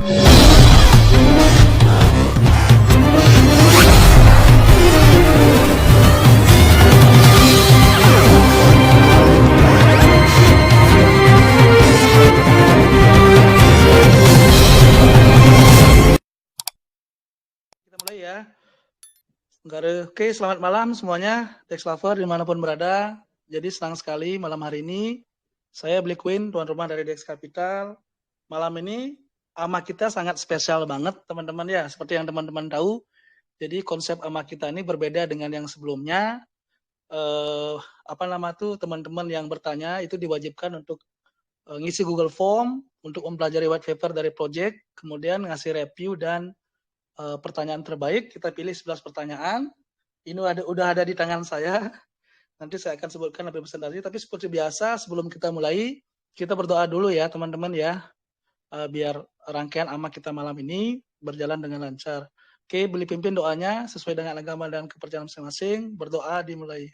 Kita mulai ya. Oke, selamat malam semuanya, Dex Lover dimanapun berada. Jadi senang sekali malam hari ini. Saya Black Queen, tuan rumah dari Dex Capital. Malam ini AMA kita sangat spesial banget teman-teman ya. Seperti yang teman-teman tahu, jadi konsep AMA kita ini berbeda dengan yang sebelumnya. Teman-teman yang bertanya itu diwajibkan untuk ngisi Google Form untuk mempelajari white paper dari project, kemudian ngasih review dan pertanyaan terbaik. Kita pilih 11 pertanyaan. Ini udah ada di tangan saya. Nanti saya akan sebutkan lebih presentasi. Tapi seperti biasa, sebelum kita mulai, kita berdoa dulu ya teman-teman ya. Biar rangkaian AMA kita malam ini berjalan dengan lancar. Oke, beli pimpin doanya sesuai dengan agama dan kepercayaan masing-masing. Berdoa dimulai.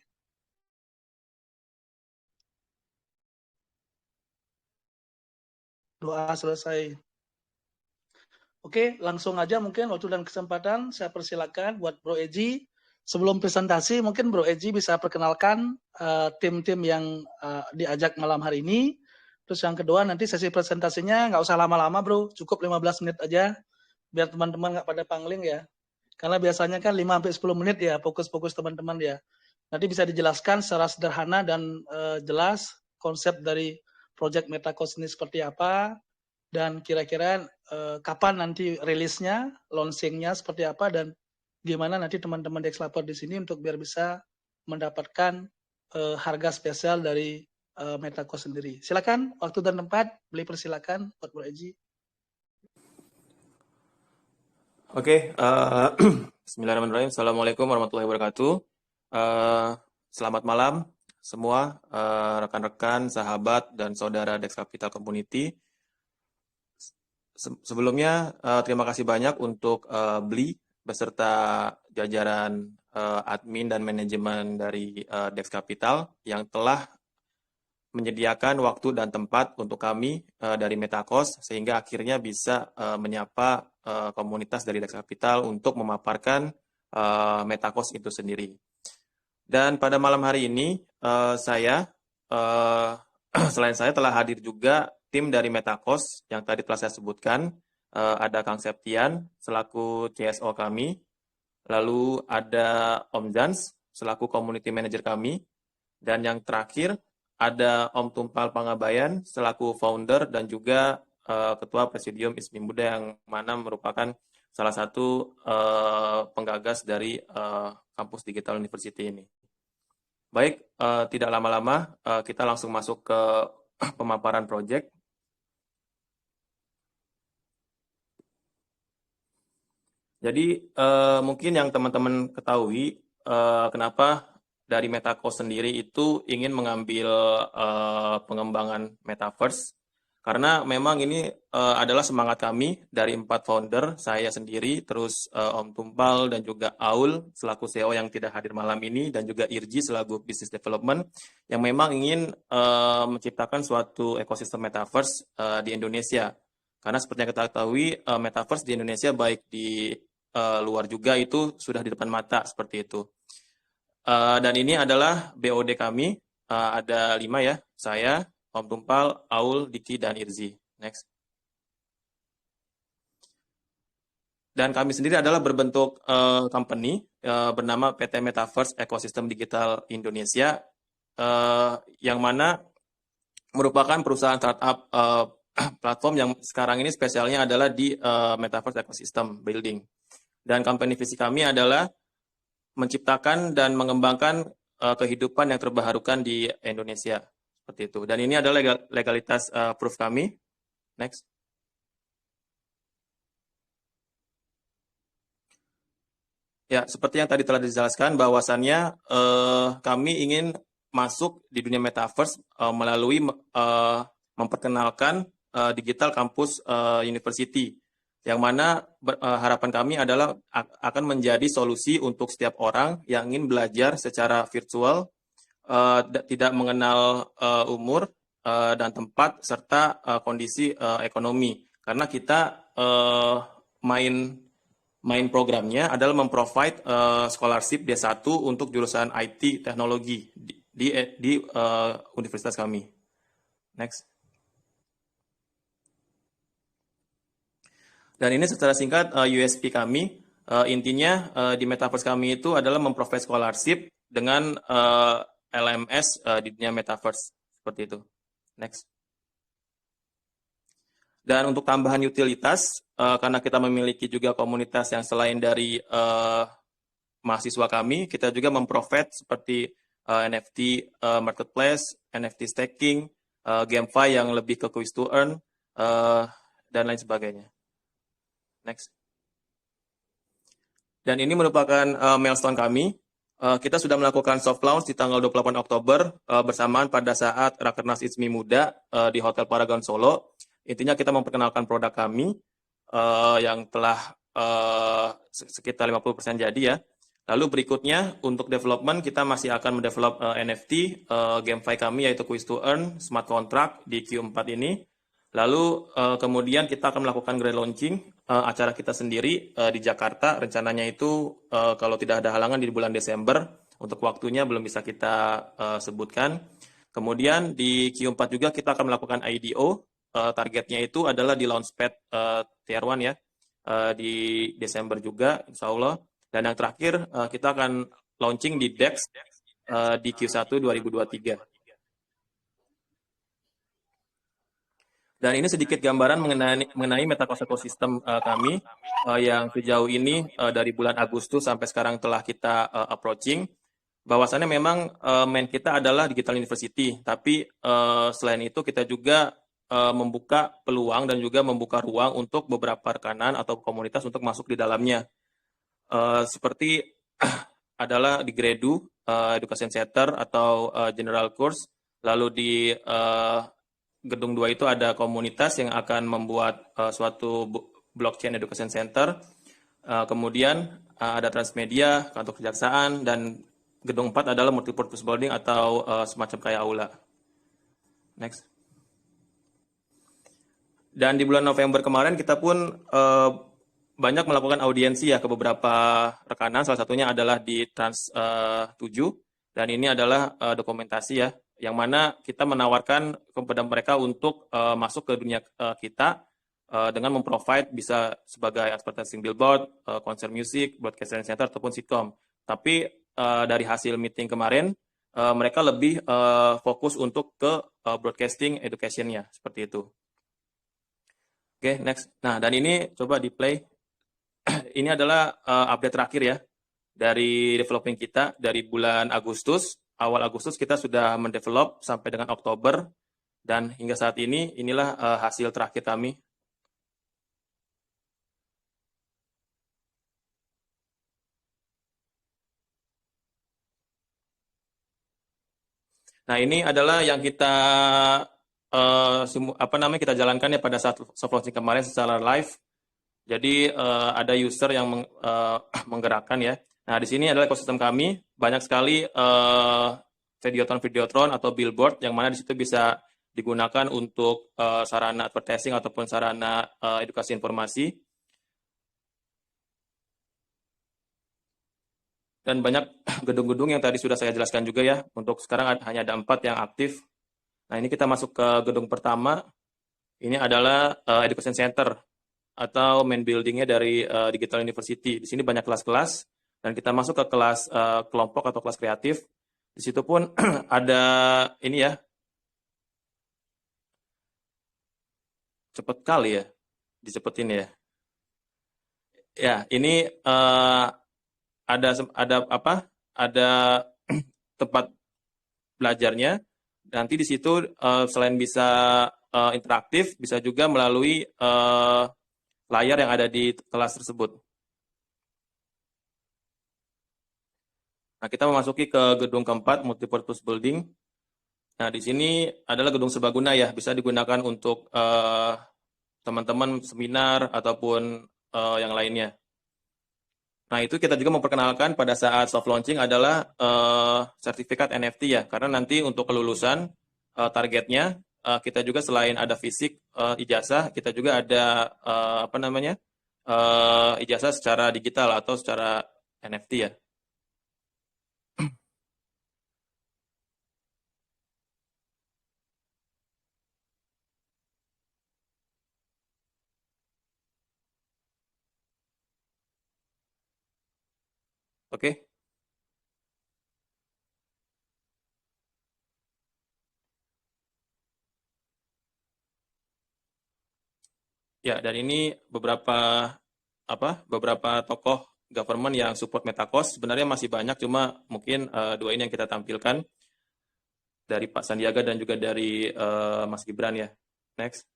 Doa selesai. Oke, langsung aja mungkin waktu dan kesempatan saya persilakan buat Bro Eji. Sebelum presentasi, mungkin Bro Eji bisa perkenalkan tim-tim yang diajak malam hari ini. Terus yang kedua, nanti sesi presentasinya nggak usah lama-lama Bro, cukup 15 menit aja, biar teman-teman nggak pada pangling ya. Karena biasanya kan 5-10 menit ya, fokus-fokus teman-teman ya. Nanti bisa dijelaskan secara sederhana dan jelas konsep dari Project MetaCost ini seperti apa, dan kira-kira kapan nanti rilisnya, launchingnya seperti apa, dan gimana nanti teman-teman Dex Lapor di sini untuk biar bisa mendapatkan harga spesial dari MetaCost sendiri. Silakan, waktu dan tempat, beli persilakan buat Bro Eji. Oke, Bismillahirrahmanirrahim. Assalamualaikum warahmatullahi wabarakatuh. Selamat malam semua rekan-rekan, sahabat, dan saudara Dex Capital Community. Sebelumnya terima kasih banyak untuk Bli beserta jajaran admin dan manajemen dari Dex Capital yang telah menyediakan waktu dan tempat untuk kami dari MetaCost sehingga akhirnya bisa menyapa komunitas dari Dex Capital untuk memaparkan MetaCost itu sendiri. Dan pada malam hari ini selain saya telah hadir juga tim dari MetaCost yang tadi telah saya sebutkan. Ada Kang Septian selaku CSO kami, lalu ada Om Jans selaku community manager kami, dan yang terakhir ada Om Tumpal Pangabayan selaku founder dan juga Ketua Presidium ISMI Muda yang mana merupakan salah satu penggagas dari Kampus Digital University ini. Baik, tidak lama-lama kita langsung masuk ke pemaparan proyek. Jadi mungkin yang teman-teman ketahui kenapa dari MetaCost sendiri itu ingin mengambil pengembangan Metaverse. Karena memang ini adalah semangat kami dari 4 founder, saya sendiri, terus Om Tumpal dan juga Aul selaku CEO yang tidak hadir malam ini, dan juga Irji selaku Business Development, yang memang ingin menciptakan suatu ekosistem Metaverse di Indonesia. Karena seperti yang kita ketahui, Metaverse di Indonesia baik di luar juga itu sudah di depan mata seperti itu. Dan ini adalah BOD kami, ada 5 ya, saya, Om Tumpal, Aul, Diki, dan Irzi. Next. Dan kami sendiri adalah berbentuk company bernama PT Metaverse Ecosystem Digital Indonesia, yang mana merupakan perusahaan startup platform yang sekarang ini spesialnya adalah di Metaverse Ecosystem Building. Dan company visi kami adalah menciptakan dan mengembangkan kehidupan yang terbarukan di Indonesia. Seperti itu. Dan ini adalah legalitas proof kami. Next. Ya, seperti yang tadi telah dijelaskan bahwasannya kami ingin masuk di dunia Metaverse melalui memperkenalkan Digital Campus University, yang mana harapan kami adalah akan menjadi solusi untuk setiap orang yang ingin belajar secara virtual, tidak mengenal umur dan tempat serta kondisi ekonomi. karena kita main programnya adalah memprovide scholarship D1 untuk jurusan IT teknologi di universitas kami. Next. Dan ini secara singkat USP kami. Intinya di Metaverse kami itu adalah memprovide scholarship dengan LMS di dunia Metaverse. Seperti itu. Next. Dan untuk tambahan utilitas, karena kita memiliki juga komunitas yang selain dari mahasiswa kami, kita juga memprovide seperti NFT marketplace, NFT staking, GameFi yang lebih ke quiz to earn, dan lain sebagainya. Next. Dan ini merupakan milestone kami. Kita sudah melakukan soft launch di tanggal 28 Oktober bersamaan pada saat Rakernas ISMI Muda di Hotel Paragon Solo. Intinya kita memperkenalkan produk kami yang telah sekitar 50% jadi ya. Lalu berikutnya untuk development kita masih akan mendevelop NFT, GameFi kami yaitu Quiz to Earn, smart contract di Q4 ini. Lalu kemudian kita akan melakukan grand launching acara kita sendiri di Jakarta. Rencananya itu kalau tidak ada halangan di bulan Desember. Untuk waktunya belum bisa kita sebutkan. Kemudian di Q4 juga kita akan melakukan IDO. Targetnya itu adalah di Launchpad Tier 1 ya. Di Desember juga insya Allah. Dan yang terakhir kita akan launching di DEX di Q1 2023. Dan ini sedikit gambaran mengenai Metaverse Ecosystem kami yang sejauh ini dari bulan Agustus sampai sekarang telah kita approaching. Bahwasannya memang main kita adalah Digital University, tapi selain itu kita juga membuka peluang dan juga membuka ruang untuk beberapa rekanan atau komunitas untuk masuk di dalamnya. Seperti adalah di Gredu, Education Center atau General Course, lalu di Gedung 2 itu ada komunitas yang akan membuat suatu blockchain education center. Kemudian ada Transmedia, kantor kejaksaan, dan Gedung 4 adalah multipurpose building atau semacam kayak aula. Next. Dan di bulan November kemarin kita pun banyak melakukan audiensi ya ke beberapa rekanan, salah satunya adalah di Trans 7, dan ini adalah dokumentasi ya, yang mana kita menawarkan kepada mereka untuk masuk ke dunia kita dengan memprovide bisa sebagai advertising billboard, konser musik, broadcasting center, ataupun sitcom. Tapi dari hasil meeting kemarin, mereka lebih fokus untuk ke broadcasting education-nya, seperti itu. Oke, next. Nah, dan ini coba di-play. Ini adalah update terakhir ya, dari developing kita dari bulan Agustus. Awal Agustus kita sudah mendevelop sampai dengan Oktober, dan hingga saat ini inilah hasil terakhir kami. Nah, ini adalah yang kita kita jalankan ya pada saat soft launching kemarin secara live. Jadi ada user yang menggerakkan ya. Nah, di sini adalah ekosistem kami, banyak sekali Videotron atau billboard yang mana di situ bisa digunakan untuk sarana advertising ataupun sarana edukasi informasi. Dan banyak gedung-gedung yang tadi sudah saya jelaskan juga ya. Untuk sekarang hanya ada 4 yang aktif. Nah, ini kita masuk ke gedung pertama. Ini adalah Education Center atau main buildingnya dari Digital University. Di sini banyak kelas-kelas, dan kita masuk ke kelas kelompok atau kelas kreatif. Di situ pun ada ini ya, cepet kali ya, dicepetin ya. Ya, ini ada tempat belajarnya. Nanti di situ selain bisa interaktif, bisa juga melalui layar yang ada di kelas tersebut. Nah, kita memasuki ke gedung keempat, multipurpose building. Nah, di sini adalah gedung serbaguna ya, bisa digunakan untuk teman-teman seminar ataupun yang lainnya. Nah, itu kita juga memperkenalkan pada saat soft launching adalah sertifikat NFT ya, karena nanti untuk kelulusan targetnya kita juga selain ada fisik ijazah, kita juga ada apa namanya ijazah secara digital atau secara NFT ya. Oke. Ya, dan ini beberapa tokoh government yang support MetaCost. Sebenarnya masih banyak, cuma mungkin dua ini yang kita tampilkan dari Pak Sandiaga dan juga dari Mas Gibran ya. Next.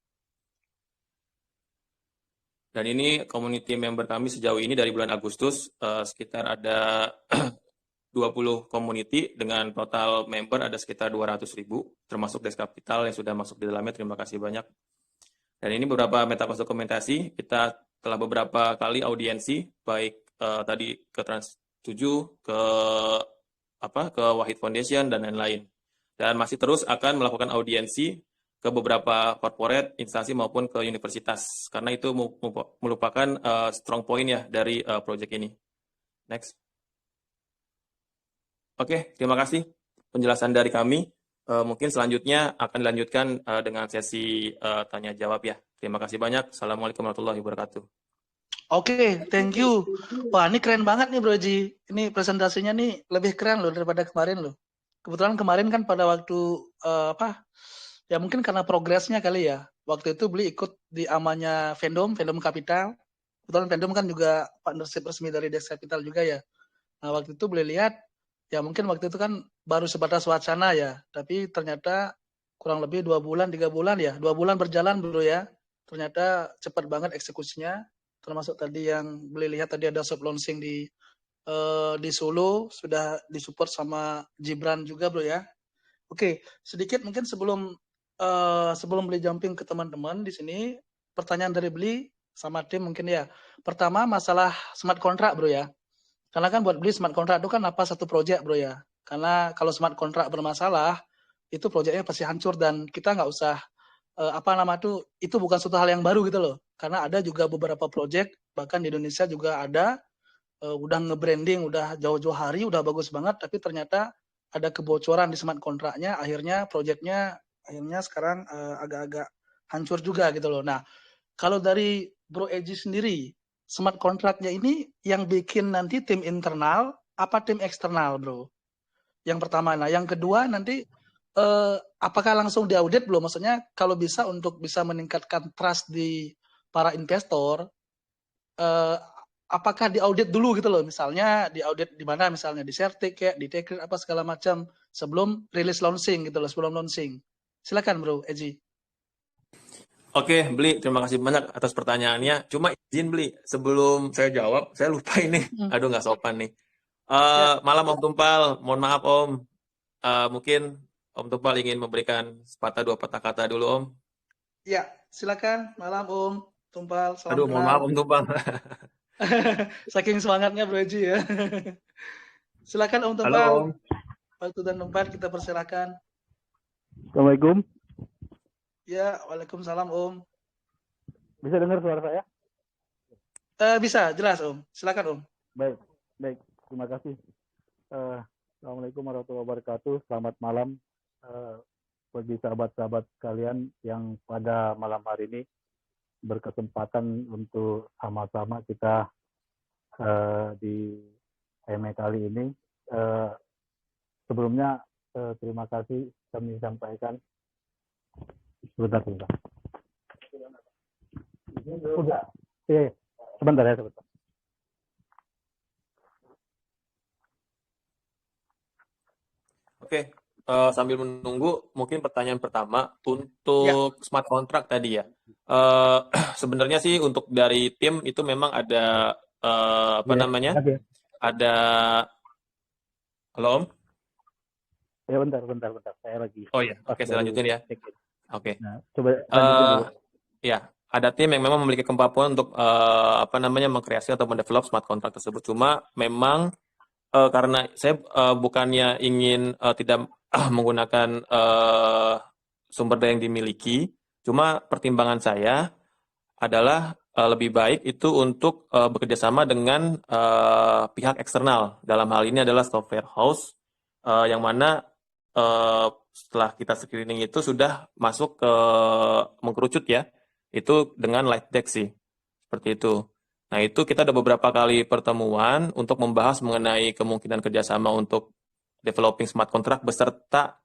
Dan ini community member kami sejauh ini dari bulan Agustus sekitar ada 20 community dengan total member ada sekitar 200.000, termasuk Desk Capital yang sudah masuk di dalamnya. Terima kasih banyak. Dan ini beberapa MetaCost dokumentasi, kita telah beberapa kali audiensi, baik tadi ke Trans7, ke Wahid Foundation, dan lain-lain. Dan masih terus akan melakukan audiensi ke beberapa corporate, instansi maupun ke universitas, karena itu merupakan strong point ya dari project ini. Next. Oke, terima kasih penjelasan dari kami. Mungkin selanjutnya akan dilanjutkan dengan sesi tanya jawab ya. Terima kasih banyak. Assalamualaikum warahmatullahi wabarakatuh. Oke, thank you. Wah, ini keren banget nih Bro Ji. Ini presentasinya nih lebih keren loh daripada kemarin loh. Kebetulan kemarin kan pada waktu ya mungkin karena progresnya kali ya. Waktu itu beli ikut di amannya Vendom Capital. Kebetulan Vendom kan juga partnership resmi dari Desk Capital juga ya. Nah, waktu itu beli lihat ya mungkin waktu itu kan baru sebatas wacana ya, tapi ternyata kurang lebih 2 bulan, 3 bulan ya, 2 bulan berjalan Bro ya. Ternyata cepat banget eksekusinya, termasuk tadi yang beli lihat tadi ada soft launching di Solo, sudah disupport sama Gibran juga Bro ya. Oke, sedikit mungkin sebelum beli jumping ke teman-teman di sini, pertanyaan dari beli sama tim mungkin ya. Pertama masalah smart contract Bro ya. Karena kan buat beli smart contract itu kan apa satu proyek Bro ya. Karena kalau smart contract bermasalah, itu proyeknya pasti hancur dan kita nggak usah itu bukan suatu hal yang baru gitu loh. Karena ada juga beberapa proyek bahkan di Indonesia juga ada udah nge-branding udah jauh-jauh hari udah bagus banget tapi ternyata ada kebocoran di smart kontraknya akhirnya proyeknya sekarang agak-agak hancur juga gitu loh. Nah, kalau dari Bro Eji sendiri smart kontraknya ini yang bikin nanti tim internal apa tim eksternal Bro? Yang pertama. Nah, yang kedua nanti apakah langsung diaudit belum? Maksudnya kalau bisa untuk bisa meningkatkan trust di para investor, apakah diaudit dulu gitu loh? Misalnya diaudit di mana? Misalnya di Certik kayak di Tekrit apa segala macam sebelum rilis launching gitu loh, sebelum launching. Silakan Bro Eji. Oke, Beli, terima kasih banyak atas pertanyaannya. Cuma izin Beli, sebelum saya jawab, saya lupa ini. Aduh, nggak sopan nih. Malam Om Tumpal, mohon maaf Om. Mungkin Om Tumpal ingin memberikan sepatah dua patah kata dulu Om. Ya, silakan. Malam Om Tumpal, salam Aduh, mohon maaf kenal. Om Tumpal. Saking semangatnya Bro Eji ya. Silakan Om Halo Tumpal. Om. Waktu dan tempat kita persilakan. Assalamualaikum. Ya, waalaikumsalam Om. Bisa dengar suara saya? Bisa, jelas Om. Silakan Om. Baik, baik. Terima kasih. Assalamualaikum warahmatullahi wabarakatuh. Selamat malam bagi sahabat-sahabat kalian yang pada malam hari ini berkesempatan untuk sama-sama kita di EME kali ini. Sebelumnya terima kasih kami sampaikan. Sebentar. Udah. Iya. Sebentar ya, sebentar. Oke, sambil menunggu, mungkin pertanyaan pertama untuk smart contract tadi ya. Sebenarnya sih untuk dari tim itu memang ada namanya? Ada. Halo Om? Ya bentar. Saya lagi. Oh ya, oke, saya lanjutin ya. Oke. Nah, coba lanjutin dulu. Ya, ada tim yang memang memiliki kemampuan untuk mengkreasi atau mendevelop smart contract tersebut. Cuma memang karena saya bukannya ingin tidak menggunakan sumber daya yang dimiliki. Cuma pertimbangan saya adalah lebih baik itu untuk bekerja sama dengan pihak eksternal. Dalam hal ini adalah software house, yang mana setelah kita screening itu sudah masuk ke mengkerucut ya, itu dengan Lightdeck sih, seperti itu. Nah itu kita ada beberapa kali pertemuan untuk membahas mengenai kemungkinan kerjasama untuk developing smart contract beserta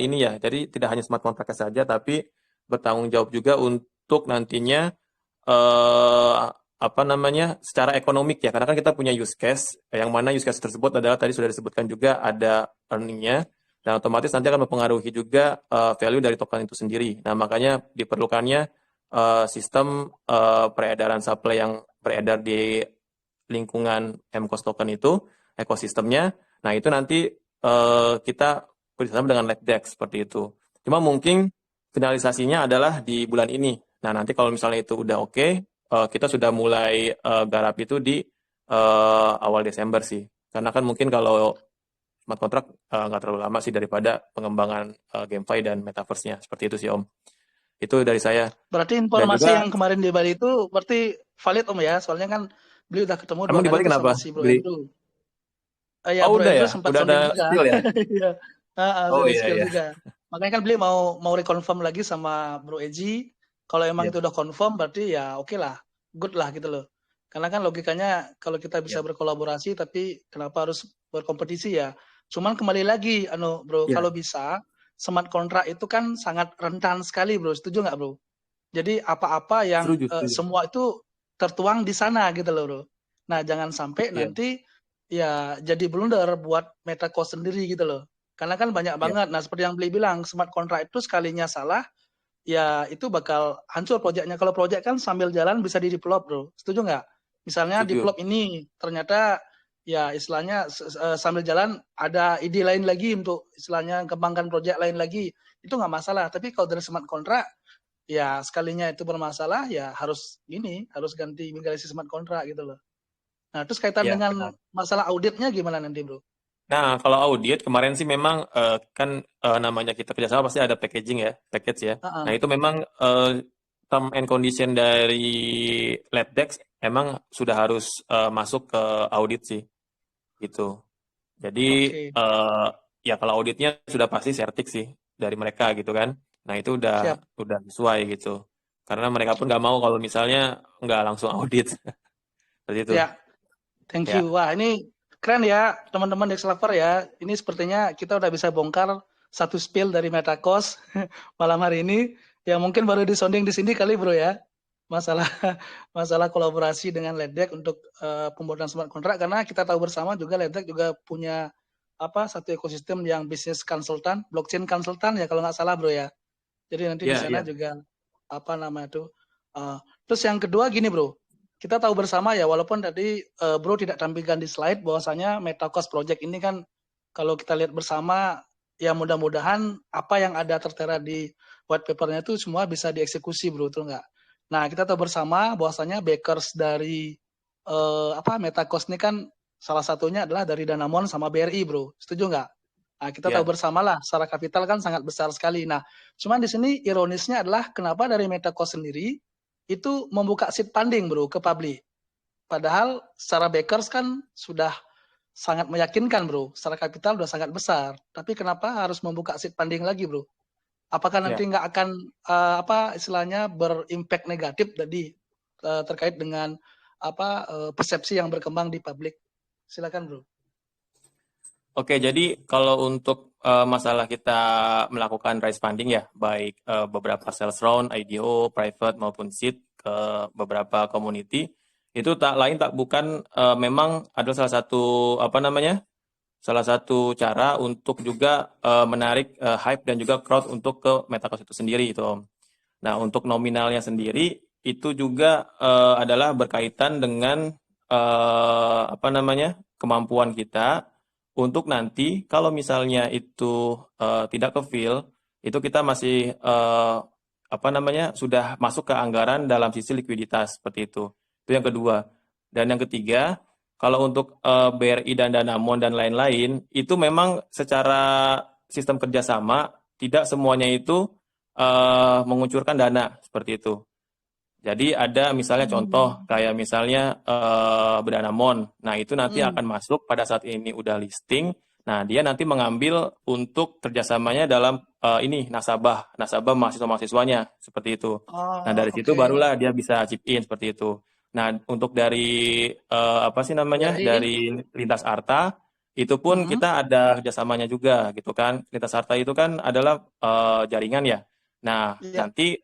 ini ya, jadi tidak hanya smart contract saja, tapi bertanggung jawab juga untuk nantinya apa namanya secara ekonomik ya, karena kan kita punya use case, yang mana use case tersebut adalah tadi sudah disebutkan juga ada earningnya, dan otomatis nanti akan mempengaruhi juga value dari token itu sendiri. Nah makanya diperlukannya sistem peredaran supply yang beredar di lingkungan MCOS token itu, ekosistemnya. Nah itu nanti kita bersama dengan Lightdeck seperti itu. Cuma mungkin finalisasinya adalah di bulan ini. Nah nanti kalau misalnya itu udah oke, kita sudah mulai garap itu di awal Desember sih. Karena kan mungkin kalau smart contract nggak terlalu lama sih daripada pengembangan GameFi dan Metaverse-nya. Seperti itu sih Om. Itu dari saya. Berarti Dan informasi juga, yang kemarin di Bali itu berarti valid Om ya, soalnya kan beliau udah ketemu dua emang di kali Bali tuh kenapa? sama si Bro Beli? Andrew. Ya Oh Bro udah Andrew ya? sempat Udah ada sounding juga. spill ya? Iya. Oh Sudah iya skill iya. juga. Makanya kan beliau mau reconfirm lagi sama Bro Eji. Kalau emang Iya. itu udah confirm berarti ya oke lah, good lah gitu loh. Karena kan logikanya kalau kita bisa Iya. berkolaborasi tapi kenapa harus berkompetisi ya? Cuman kembali lagi Bro, Iya. kalau bisa smart contract itu kan sangat rentan sekali Bro. Setuju nggak Bro? Jadi apa-apa yang Setuju. semua itu tertuang di sana gitu loh Bro. Nah jangan sampai Iya. nanti ya jadi blunder buat MetaCost sendiri gitu loh. Karena kan banyak Iya. banget. Nah seperti yang beli bilang, smart contract itu sekalinya salah, ya itu bakal hancur proyeknya. Kalau proyek kan sambil jalan bisa di-develop Bro. Setuju nggak? Misalnya Setuju. develop ini, ternyata ya istilahnya sambil jalan ada ide lain lagi untuk istilahnya kembangkan proyek lain lagi. Itu nggak masalah. Tapi kalau dari smart contract, ya sekalinya itu bermasalah, ya harus ganti migrasi smart contract gitu loh. Nah, terus kaitan Iya, dengan benar. masalah auditnya gimana nanti, Bro? Nah, kalau audit kemarin sih memang kan namanya kita kerjasama pasti ada packaging ya, package ya. Nah, Heeh. itu memang term and condition dari Lightdeck emang sudah harus masuk ke audit sih, gitu. Jadi Oke, ya kalau auditnya sudah pasti Certik sih dari mereka gitu kan. Nah, itu udah siap. sesuai gitu. Karena mereka pun nggak mau kalau misalnya nggak langsung audit. Seperti itu. Ya, thank Ya. you. Wah, ini keren ya, teman-teman Dex Lover ya. Ini sepertinya kita udah bisa bongkar satu spill dari MetaCost malam hari ini. Ya mungkin baru disonding di sini kali, Bro ya. Masalah masalah kolaborasi dengan Lightdeck untuk pembuatan smart contract, karena kita tahu bersama juga Lightdeck juga punya satu ekosistem yang bisnis konsultan, blockchain konsultan ya kalau nggak salah, Bro ya. Jadi nanti di Iya, sana iya. juga terus yang kedua gini Bro, kita tahu bersama ya walaupun tadi Bro tidak tampilkan di slide bahwasanya MetaCost Project ini kan kalau kita lihat bersama ya mudah-mudahan apa yang ada tertera di white papernya itu semua bisa dieksekusi Bro, betul nggak? Nah kita tahu bersama bahwasanya backers dari MetaCost ini kan salah satunya adalah dari Danamon sama BRI Bro, setuju nggak? Nah, kita tahu Iya. bersama lah, secara kapital kan sangat besar sekali. Nah, cuman di sini ironisnya adalah kenapa dari MetaCost sendiri itu membuka seed funding Bro ke publik. Padahal secara backers kan sudah sangat meyakinkan Bro, secara kapital sudah sangat besar. Tapi kenapa harus membuka seed funding lagi Bro? Apakah nanti Iya. nggak akan istilahnya berimpact negatif tadi terkait dengan persepsi yang berkembang di publik? Silakan Bro. Oke, jadi kalau untuk masalah kita melakukan raise funding ya, baik beberapa sales round, IDO, private maupun seed ke beberapa community, itu tak lain tak bukan memang adalah salah satu cara untuk juga menarik hype dan juga crowd untuk ke MetaCost itu sendiri itu Om. Nah, untuk nominalnya sendiri itu juga adalah berkaitan dengan kemampuan kita untuk nanti kalau misalnya itu tidak ke-fill, itu kita masih sudah masuk ke anggaran dalam sisi likuiditas seperti itu. Itu yang kedua. Dan yang ketiga, kalau untuk BRI dan Danamon dan lain-lain, itu memang secara sistem kerjasama tidak semuanya itu menguncurkan dana seperti itu. Jadi ada misalnya contoh kayak misalnya Berdanamon. Nah, itu nanti akan masuk pada saat ini udah listing. Nah, dia nanti mengambil untuk kerjasamanya dalam nasabah mahasiswa-mahasiswanya seperti itu. Nah, dari situ Oke. barulah dia bisa chip in seperti itu. Nah, untuk dari apa sih namanya? BRI. Dari Lintas Arta itu pun kita ada kerjasamanya juga gitu kan. Lintas Arta itu kan adalah jaringan ya. Nah, Iya. nanti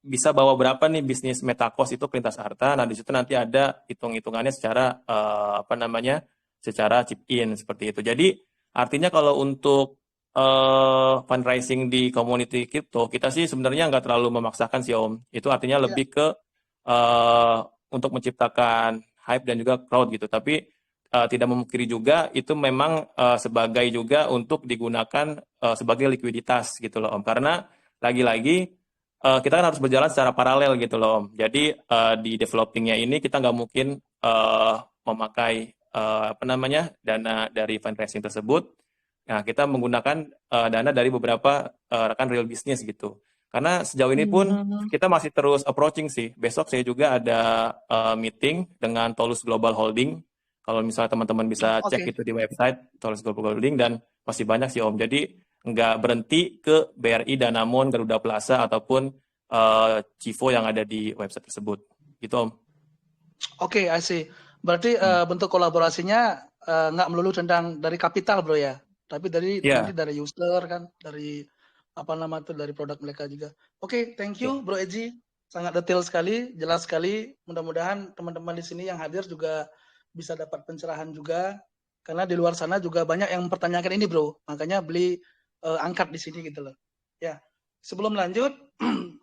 bisa bawa berapa nih bisnis Metakos itu ke Lintas Arta. Nah, di situ nanti ada hitung-hitungannya secara apa namanya? Secara chip in seperti itu. Jadi artinya kalau untuk fundraising di community crypto, kita sih sebenarnya nggak terlalu memaksakan sih Om. Itu artinya Iya. lebih ke untuk menciptakan hype dan juga crowd gitu. Tapi tidak memungkiri juga itu memang sebagai juga untuk digunakan sebagai likuiditas gitu loh Om. Karena lagi-lagi kita kan harus berjalan secara paralel gitu loh Om. Jadi di developingnya ini kita nggak mungkin memakai apa namanya dana dari fundraising tersebut. Nah, kita menggunakan dana dari beberapa rekan real business gitu. Karena sejauh ini pun kita masih terus approaching sih. Besok saya juga ada meeting dengan Tolus Global Holding. Kalau misalnya teman-teman bisa cek itu di website Tolus Global Holding, dan masih banyak sih Om. Jadi nggak berhenti ke BRI, Danamon, Garuda Plaza, ataupun Civo yang ada di website tersebut. Gitu Om. Oke, I see. Berarti bentuk kolaborasinya nggak melulu tentang dari kapital bro ya, tapi nanti dari user kan, dari apa nama itu, dari produk mereka juga. Oke, thank you Bro Eji, sangat detail sekali, jelas sekali. Mudah-mudahan teman-teman di sini yang hadir juga bisa dapat pencerahan juga, karena di luar sana juga banyak yang mempertanyakan ini bro, makanya beli angkat di sini gitu loh. Ya, sebelum lanjut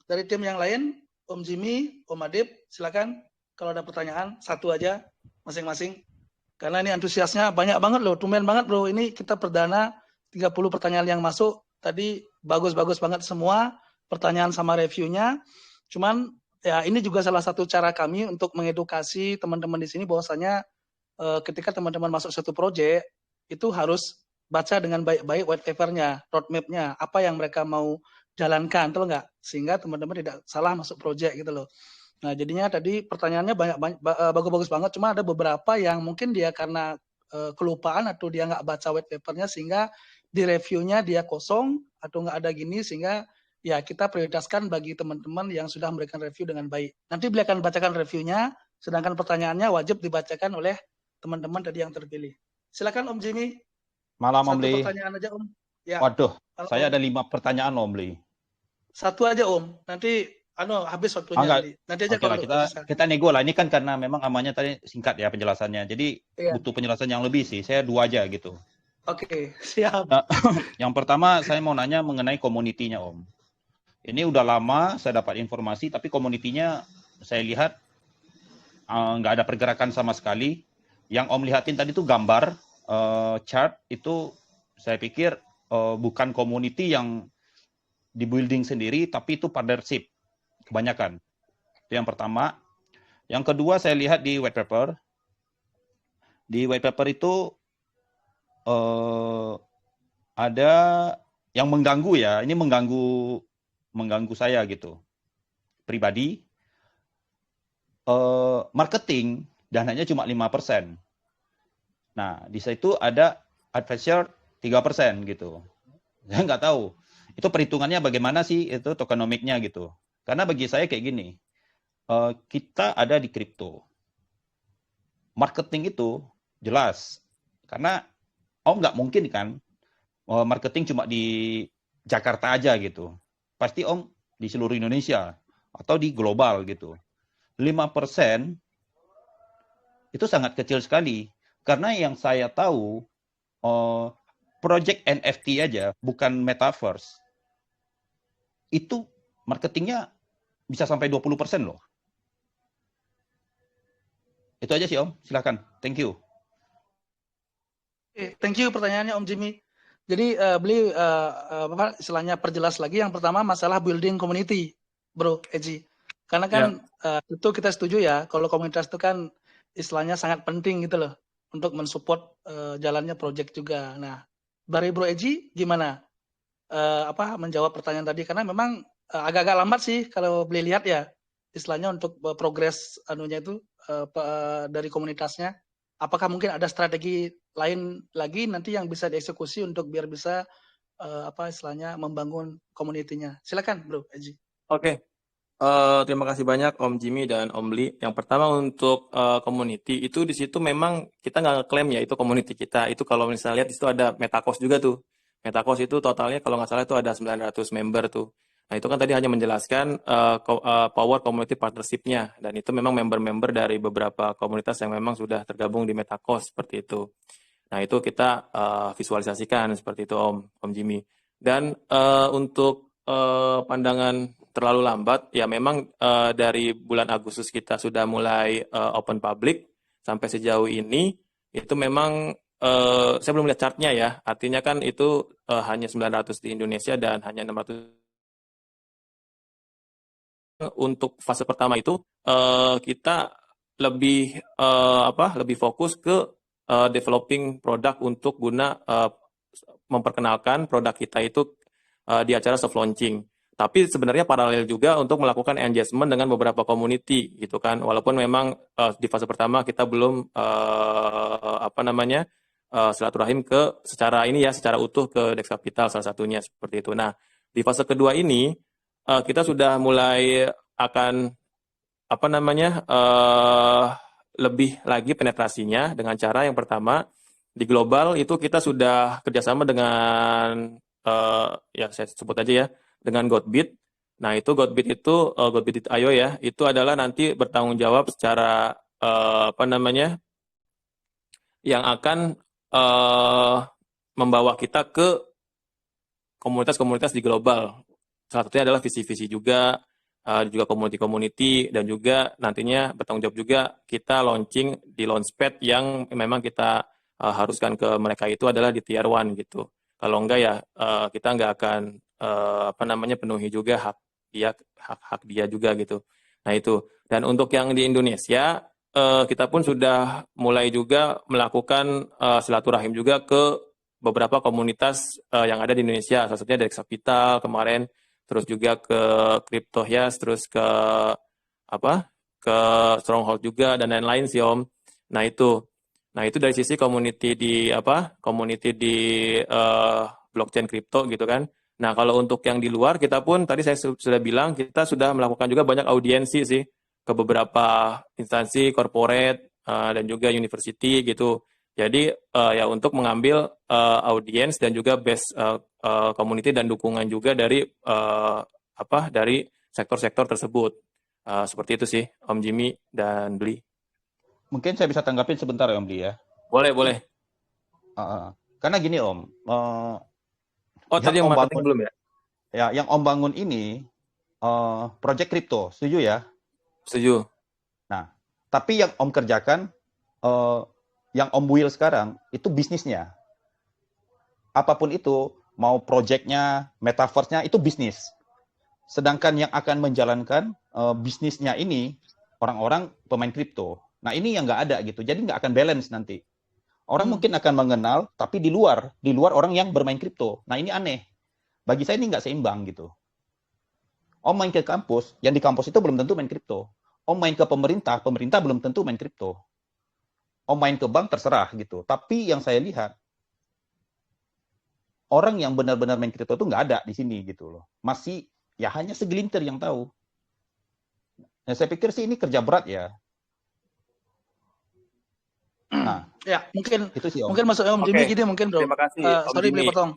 dari tim yang lain, Om Jimmy, Om Adib, silakan. Kalau ada pertanyaan, satu aja masing-masing. Karena ini antusiasnya banyak banget loh, tumben banget bro. Ini kita perdana 30 pertanyaan yang masuk. Tadi bagus-bagus banget semua pertanyaan sama reviewnya. Cuman ya ini juga salah satu cara kami untuk mengedukasi teman-teman di sini bahwasanya ketika teman-teman masuk satu proyek itu harus baca dengan baik-baik white paper-nya, roadmap-nya, apa yang mereka mau jalankan, tahu nggak? Sehingga teman-teman tidak salah masuk proyek gitu loh. Nah, jadinya tadi pertanyaannya bagus-bagus banget, cuma ada beberapa yang mungkin dia karena kelupaan atau dia nggak baca white paper-nya sehingga di reviewnya dia kosong atau nggak ada gini, sehingga ya kita prioritaskan bagi teman-teman yang sudah memberikan review dengan baik. Nanti beliau akan bacakan reviewnya, sedangkan pertanyaannya wajib dibacakan oleh teman-teman tadi yang terpilih. Silakan Om Jimmy. Malam Om Satu Li. pertanyaan aja Om. Ya. Waduh, Halo, saya Om. ada 5 pertanyaan Om Li. Satu aja Om, nanti habis waktunya. Nanti aja kalau kita nego lah, ini kan karena memang amannya tadi singkat ya penjelasannya, jadi butuh penjelasan yang lebih sih, saya 2 aja gitu. Oke, siap. Nah, yang pertama saya mau nanya mengenai community-nya Om. Ini udah lama saya dapat informasi, tapi community-nya saya lihat nggak ada pergerakan sama sekali. Yang Om lihatin tadi tuh gambar, chart itu saya pikir bukan community yang di building sendiri, tapi itu partnership kebanyakan. Itu yang pertama. Yang kedua saya lihat di white paper. Di white paper itu ada yang mengganggu ya. Ini mengganggu saya gitu. Pribadi. Marketing dananya cuma 5%. Nah, di situ ada advisor 3% gitu. Saya nggak tahu. Itu perhitungannya bagaimana sih itu tokenomiknya gitu. Karena bagi saya kayak gini, kita ada di kripto. Marketing itu jelas. Karena Om nggak mungkin kan marketing cuma di Jakarta aja gitu. Pasti Om di seluruh Indonesia atau di global gitu. 5% itu sangat kecil sekali. Karena yang saya tahu, project NFT aja, bukan metaverse, itu marketingnya bisa sampai 20% loh. Itu aja sih Om, silakan. Thank you. Thank you pertanyaannya Om Jimmy. Jadi beli istilahnya perjelas lagi. Yang pertama masalah building community, Bro Eji. Karena kan itu kita setuju ya, kalau komunitas itu kan istilahnya sangat penting gitu loh untuk mensupport jalannya project juga. Nah, dari Bro Eji gimana? menjawab pertanyaan tadi, karena memang agak-agak lambat sih kalau boleh lihat ya, istilahnya untuk progres anunya itu dari komunitasnya. Apakah mungkin ada strategi lain lagi nanti yang bisa dieksekusi untuk biar bisa istilahnya membangun community-nya? Silakan Bro Eji. Oke. Terima kasih banyak Om Jimmy dan Om Lee. Yang pertama untuk community itu di situ memang kita nggak ngeklaim ya itu community kita. Itu kalau misalnya lihat di situ ada Metacos juga tuh. Metacos itu totalnya kalau nggak salah itu ada 900 member tuh. Nah itu kan tadi hanya menjelaskan power community partnership-nya, dan itu memang member-member dari beberapa komunitas yang memang sudah tergabung di Metacos seperti itu. Nah itu kita visualisasikan seperti itu Om Jimmy. Dan untuk pandangan terlalu lambat, ya memang dari bulan Agustus kita sudah mulai open public sampai sejauh ini, itu memang saya belum lihat chartnya ya, artinya kan itu hanya 900 di Indonesia dan hanya 600. Untuk fase pertama itu kita lebih lebih fokus ke developing produk untuk guna memperkenalkan produk kita itu di acara soft launching. Tapi sebenarnya paralel juga untuk melakukan engagement dengan beberapa community gitu kan. Walaupun memang di fase pertama kita belum silaturahim ke secara utuh ke Dex Capital salah satunya seperti itu. Nah, di fase kedua ini kita sudah mulai akan lebih lagi penetrasinya dengan cara yang pertama di global itu kita sudah kerjasama dengan saya sebut aja ya, dengan Godbit. Nah itu Godbit.io ya, itu adalah nanti bertanggung jawab secara yang akan membawa kita ke komunitas-komunitas di global. Salah satunya adalah visi-visi juga community-community, dan juga nantinya bertanggung jawab juga kita launching di launchpad yang memang kita haruskan ke mereka itu adalah di tier 1 gitu. Kalau enggak ya kita nggak akan penuhi juga hak dia juga gitu. Nah itu. Dan untuk yang di Indonesia kita pun sudah mulai juga melakukan silaturahim juga ke beberapa komunitas yang ada di Indonesia. Salah satunya dari Capital kemarin, terus juga ke Cryptohias, terus ke Stronghold juga dan lain-lain sih Om. Nah itu dari sisi community di blockchain crypto gitu kan. Nah kalau untuk yang di luar kita pun tadi saya sudah bilang kita sudah melakukan juga banyak audiensi sih ke beberapa instansi corporate dan juga university gitu. Jadi ya untuk mengambil audiens dan juga base community dan dukungan juga dari dari sektor-sektor tersebut. Seperti itu sih Om Jimmy dan Bli. Mungkin saya bisa tanggapin sebentar ya Om Bli ya. Boleh. Karena gini Om. Tadi yang marketing belum ya? Ya, yang Om bangun ini project crypto, setuju ya? Setuju. Nah, tapi yang Om kerjakan, yang Om build sekarang, itu bisnisnya. Apapun itu, mau projectnya, metaverse-nya, itu bisnis. Sedangkan yang akan menjalankan bisnisnya ini, orang-orang pemain kripto. Nah, ini yang nggak ada gitu. Jadi nggak akan balance nanti. Orang mungkin akan mengenal, tapi di luar orang yang bermain kripto. Nah, ini aneh. Bagi saya ini nggak seimbang gitu. Om main ke kampus, yang di kampus itu belum tentu main kripto. Om main ke pemerintah belum tentu main kripto. Om main ke bank, terserah gitu. Tapi yang saya lihat, orang yang benar-benar main kripto itu nggak ada di sini gitu loh. Masih, ya hanya segelintir yang tahu. Nah, saya pikir sih ini kerja berat ya. Nah, ya mungkin itu sih Om. Mungkin maksudnya Om Jimmy gini mungkin Bro. Terima kasih Om Sorry Jimmy. boleh potong.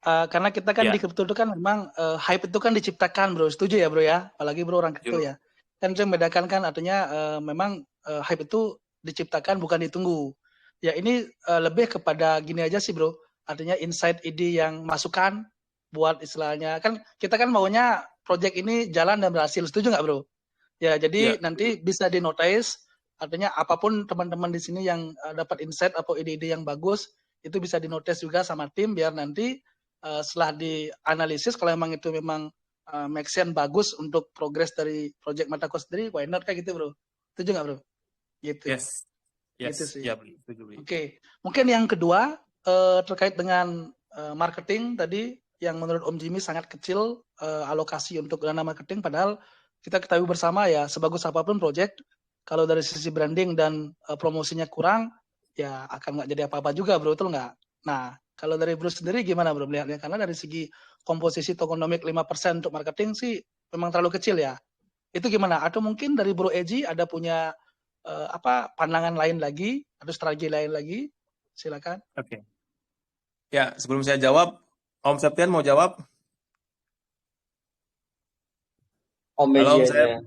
Karena kita kan di kripto itu kan memang hype itu kan diciptakan Bro. Setuju ya Bro ya? Apalagi Bro orang kripto ya. Kan itu yang membedakan kan artinya memang hype itu diciptakan bukan ditunggu. Ya ini lebih kepada gini aja sih Bro. Artinya insight ide yang masukan buat istilahnya. Kan kita kan maunya project ini jalan dan berhasil. Setuju nggak Bro? Ya jadi nanti bisa di notice. Artinya apapun teman-teman di sini yang dapat insight atau ide-ide yang bagus, itu bisa dinotis juga sama tim biar nanti setelah dianalisis kalau memang itu memang make sense bagus untuk progres dari project Metacos sendiri, why not kayak gitu Bro? Setuju nggak Bro? Gitu. Yes. Gitu sih. Ya, setuju. Oke. Mungkin yang kedua terkait dengan marketing tadi yang menurut Om Jimmy sangat kecil alokasi untuk dana marketing, padahal kita ketahui bersama ya, sebagus apapun project, kalau dari sisi branding dan promosinya kurang, ya akan nggak jadi apa-apa juga, bro, betul nggak? Nah, kalau dari bro sendiri gimana bro melihatnya? Karena dari segi komposisi tokenomic 5% untuk marketing sih memang terlalu kecil ya. Itu gimana? Atau mungkin dari bro Eji ada punya pandangan lain lagi, atau strategi lain lagi? Silakan. Oke. Ya, sebelum saya jawab, Om Septian mau jawab? Om Halo, Om Eji Sep. aja.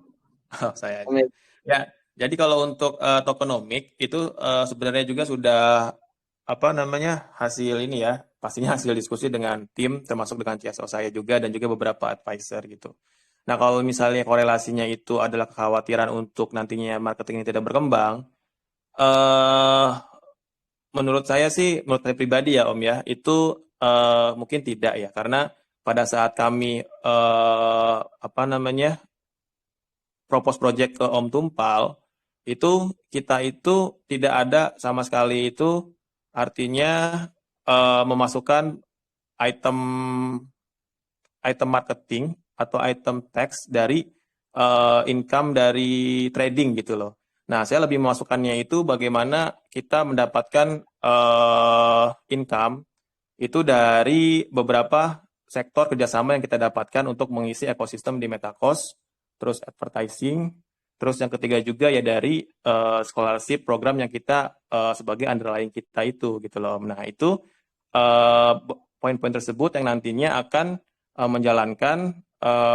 Oh, saya Om aja. Eji. Ya, jadi kalau untuk tokenomic itu sebenarnya juga sudah hasil ini ya, pastinya hasil diskusi dengan tim, termasuk dengan CSO saya juga dan juga beberapa advisor gitu. Nah, kalau misalnya korelasinya itu adalah kekhawatiran untuk nantinya marketing ini tidak berkembang, menurut saya pribadi ya Om ya, itu mungkin tidak ya, karena pada saat kami propose project ke Om Tumpal, itu kita itu tidak ada sama sekali itu artinya memasukkan item marketing atau item tax dari income dari trading gitu loh. Nah, saya lebih memasukkannya itu bagaimana kita mendapatkan income itu dari beberapa sektor kerjasama yang kita dapatkan untuk mengisi ekosistem di MetaCost, terus advertising, terus yang ketiga juga ya dari scholarship program yang kita sebagai underlying kita itu gitu loh. Nah, itu poin-poin tersebut yang nantinya akan menjalankan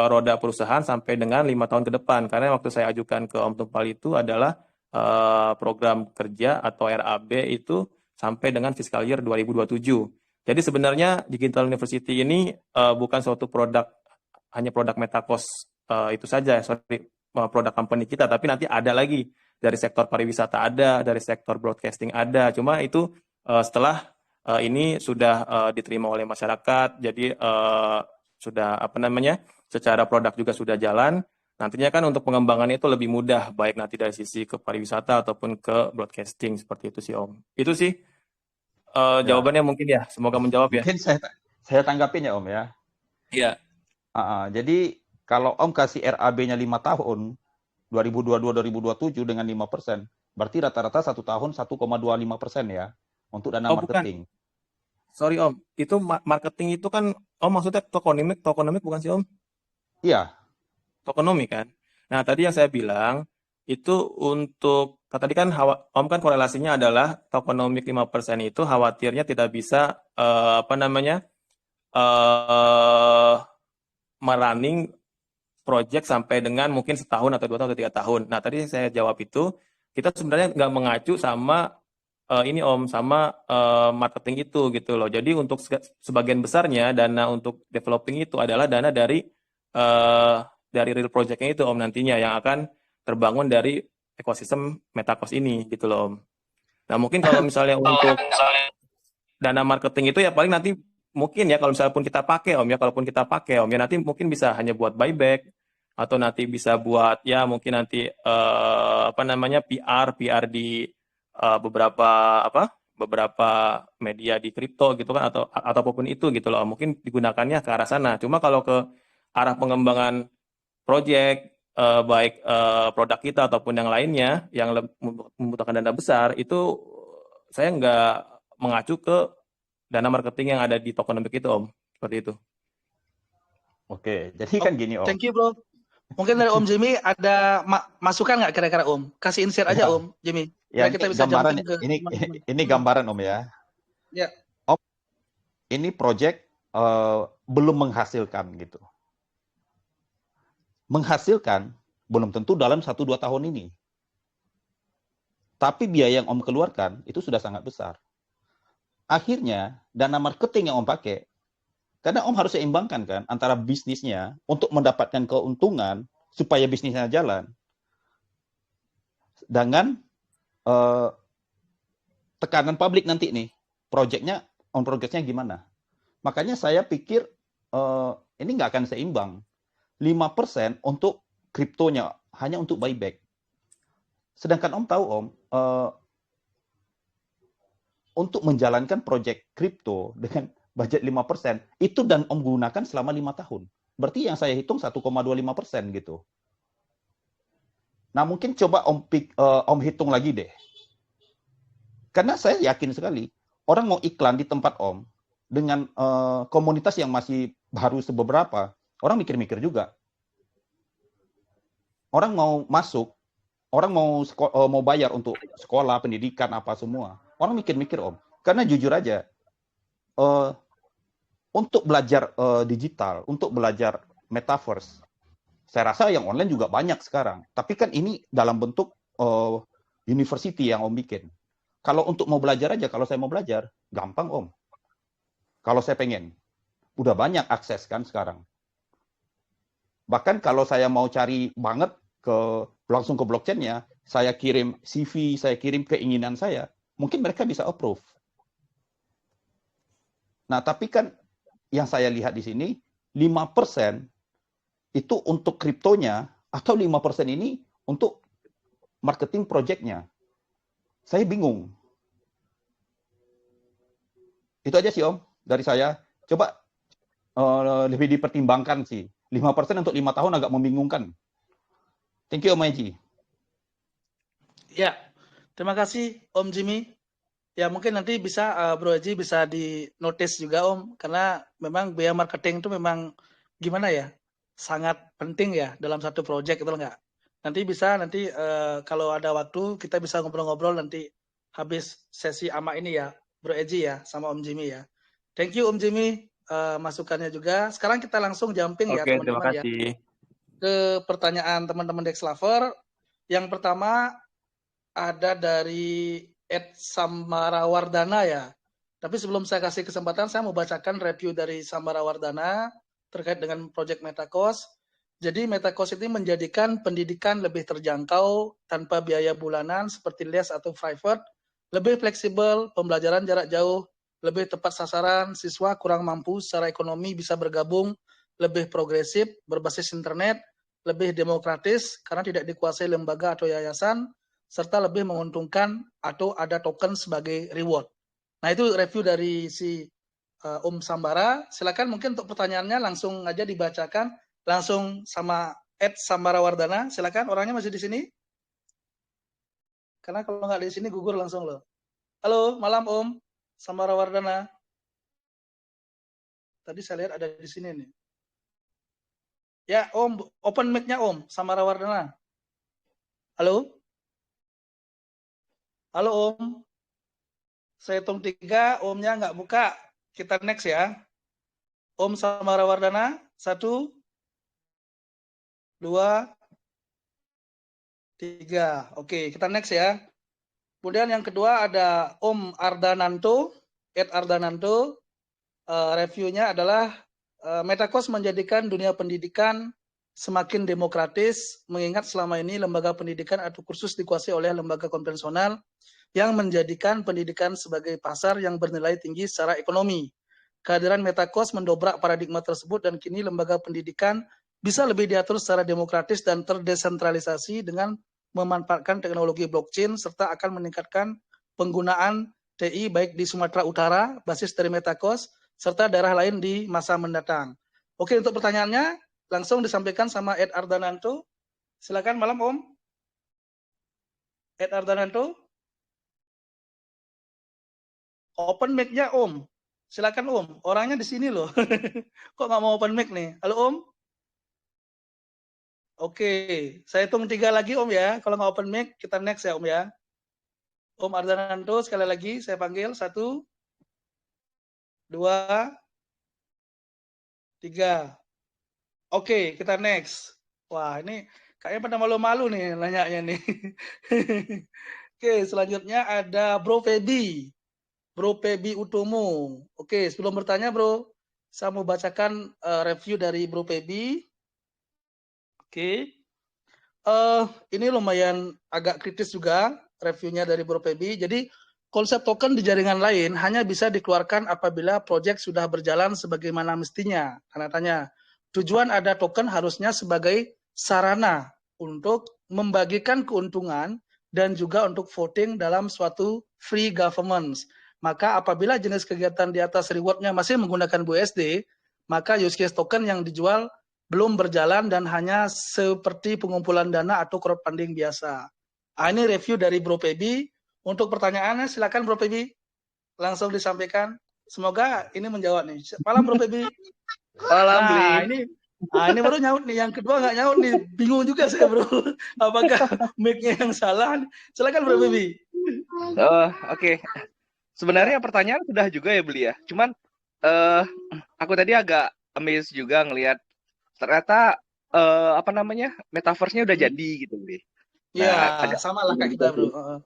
roda perusahaan sampai dengan 5 tahun ke depan. Karena waktu saya ajukan ke Om Tumpal itu adalah program kerja atau RAB itu sampai dengan fiscal year 2027. Jadi sebenarnya Digital University ini bukan suatu hanya produk MetaCost itu saja, produk company kita, tapi nanti ada lagi dari sektor pariwisata ada, dari sektor broadcasting ada. Cuma itu setelah ini sudah diterima oleh masyarakat, jadi sudah secara produk juga sudah jalan. Nantinya kan untuk pengembangannya itu lebih mudah, baik nanti dari sisi ke pariwisata ataupun ke broadcasting, seperti itu sih Om. Itu sih jawabannya mungkin ya, semoga menjawab ya. Mungkin saya tanggapin ya Om ya. Iya. Jadi kalau Om kasih RAB-nya 5 tahun, 2022-2027 dengan 5%, berarti rata-rata 1 tahun 1,25% ya untuk dana marketing. Bukan. Sorry Om, itu marketing itu kan Om maksudnya tokenomic bukan sih Om? Iya. Tokenomic kan. Nah, tadi yang saya bilang itu untuk tadi kan Om kan korelasinya adalah tokenomic 5% itu khawatirnya tidak bisa merunning project sampai dengan mungkin setahun atau 2 tahun atau 3 tahun. Nah, tadi saya jawab itu kita sebenarnya nggak mengacu sama ini Om, sama marketing itu gitu loh. Jadi untuk sebagian besarnya dana untuk developing itu adalah dana dari real project-nya itu Om nantinya yang akan terbangun dari ekosistem MetaCost ini gitu loh Om. Nah, mungkin kalau misalnya untuk dana marketing itu ya paling nanti mungkin ya kalau misalnya pun kita pakai Om ya, kalaupun kita pakai Om ya nanti mungkin bisa hanya buat buyback atau nanti bisa buat ya mungkin nanti PR di beberapa media di kripto gitu kan atau apapun itu gitu loh. Mungkin digunakannya ke arah sana. Cuma kalau ke arah pengembangan project baik produk kita ataupun yang lainnya yang membutuhkan dana besar itu saya nggak mengacu ke dana marketing yang ada di tokenomic itu Om. Seperti itu. Oke, jadi kan gini Om. Thank you bro. Mungkin dari Om Jimmy ada masukan nggak kira-kira Om? Kasih insert aja Om Jimmy. Ya, kita ini bisa gambaran ke ini gambaran Om ya. Ya. Om, ini project belum menghasilkan gitu. Menghasilkan belum tentu dalam 1-2 tahun ini. Tapi biaya yang Om keluarkan itu sudah sangat besar. Akhirnya dana marketing yang Om pakai, karena Om harus seimbangkan kan antara bisnisnya untuk mendapatkan keuntungan supaya bisnisnya jalan dengan tekanan publik nanti nih, progresnya gimana. Makanya saya pikir ini nggak akan seimbang. 5% untuk kriptonya, hanya untuk buyback. Sedangkan Om tahu Om, untuk menjalankan proyek kripto dengan budget 5%, itu dan Om gunakan selama 5 tahun. Berarti yang saya hitung 1,25% gitu. Nah, mungkin coba Om hitung lagi deh. Karena saya yakin sekali, orang mau iklan di tempat Om, dengan komunitas yang masih baru sebeberapa, orang mikir-mikir juga. Orang mau masuk, orang mau bayar untuk sekolah, pendidikan, apa semua. Orang mikir-mikir Om. Karena jujur aja, untuk belajar digital, untuk belajar metaverse, saya rasa yang online juga banyak sekarang. Tapi kan ini dalam bentuk university yang Om bikin. Kalau untuk mau belajar aja, kalau saya mau belajar, gampang Om. Kalau saya pengen. Udah banyak akses kan sekarang. Bahkan kalau saya mau cari banget langsung ke blockchain-nya, saya kirim CV, saya kirim keinginan saya, mungkin mereka bisa approve. Nah, tapi kan yang saya lihat di sini, 5% itu untuk kriptonya, atau 5% ini untuk marketing project-nya. Saya bingung. Itu aja sih Om, dari saya. Coba lebih dipertimbangkan sih. 5% untuk 5 tahun agak membingungkan. Thank you Om Eji. Ya, terima kasih Om Jimmy. Ya mungkin nanti bisa Bro Eji bisa di notice juga Om, karena memang biaya marketing itu memang gimana ya, sangat penting ya dalam satu project itu enggak. Nanti bisa kalau ada waktu kita bisa ngobrol-ngobrol nanti habis sesi ama ini ya Bro Eji ya sama Om Jimmy ya. Thank you Om Jimmy masukannya juga. Sekarang kita langsung jumping ya teman-teman ya ke pertanyaan teman-teman Dex Lover. Yang pertama ada dari Ed Samarawardana ya. Tapi sebelum saya kasih kesempatan, saya mau bacakan review dari Samarawardana terkait dengan Project MetaCost. Jadi MetaCost ini menjadikan pendidikan lebih terjangkau tanpa biaya bulanan seperti les atau private, lebih fleksibel, pembelajaran jarak jauh, lebih tepat sasaran, siswa kurang mampu secara ekonomi bisa bergabung, lebih progresif, berbasis internet, lebih demokratis karena tidak dikuasai lembaga atau yayasan, serta lebih menguntungkan atau ada token sebagai reward. Nah itu review dari si Om Sambara. Silakan mungkin untuk pertanyaannya langsung aja dibacakan langsung sama Ed Samarawardana. Silakan, orangnya masih di sini? Karena kalau nggak di sini gugur langsung loh. Halo, malam Om Samarawardana. Tadi saya lihat ada di sini nih. Ya Om, open mic-nya Om Samarawardana. Halo? Halo Om, saya hitung 3, Omnya nggak buka, kita next ya. Om Samarawardana, 1, 2, 3. Oke, kita next ya. Kemudian yang kedua ada Om Ardananto, Ed Ardananto. Reviewnya adalah MetaCost menjadikan dunia pendidikan semakin demokratis, mengingat selama ini lembaga pendidikan atau kursus dikuasai oleh lembaga konvensional yang menjadikan pendidikan sebagai pasar yang bernilai tinggi secara ekonomi. Kehadiran MetaCost mendobrak paradigma tersebut dan kini lembaga pendidikan bisa lebih diatur secara demokratis dan terdesentralisasi dengan memanfaatkan teknologi blockchain serta akan meningkatkan penggunaan TI baik di Sumatera Utara, basis dari MetaCost, serta daerah lain di masa mendatang. Oke, untuk pertanyaannya langsung disampaikan sama Ed Ardananto. Silakan malam Om. Ed Ardananto. Open mic-nya Om. Silakan Om. Orangnya di sini loh. Kok nggak mau open mic nih? Halo Om. Oke, saya hitung 3 lagi Om ya. Kalau nggak open mic, kita next ya Om ya. Om Ardananto sekali lagi saya panggil 1, 2, 3. Oke, kita next. Wah, ini kayaknya pada malu-malu nih nanyanya nih. Oke, selanjutnya ada Bro Febi. Bro Febi Utomo. Oke, sebelum bertanya Bro, saya mau bacakan review dari Bro Febi. Oke. Ini lumayan agak kritis juga reviewnya dari Bro Febi. Jadi konsep token di jaringan lain hanya bisa dikeluarkan apabila proyek sudah berjalan sebagaimana mestinya. Karena tanya, tujuan ada token harusnya sebagai sarana untuk membagikan keuntungan dan juga untuk voting dalam suatu free governance. Maka apabila jenis kegiatan di atas reward-nya masih menggunakan BUSD, maka use case token yang dijual belum berjalan dan hanya seperti pengumpulan dana atau crowdfunding biasa. Ini review dari Bro Pebi. Untuk pertanyaannya silakan Bro Pebi langsung disampaikan. Semoga ini menjawab nih. Malam Bro Pebi. Malam, Bli. Ini baru nyaut nih. Yang kedua nggak nyaut nih. Bingung juga saya Bro. Apakah mic-nya yang salah? Silakan Bro Pebi. Oh, oke. Sebenarnya pertanyaan sudah juga ya, Bli ya. Cuman aku tadi agak amazed juga ngelihat ternyata metaverse-nya udah jadi gitu, Bli. Ya, agak sama lah kayak kita Bro.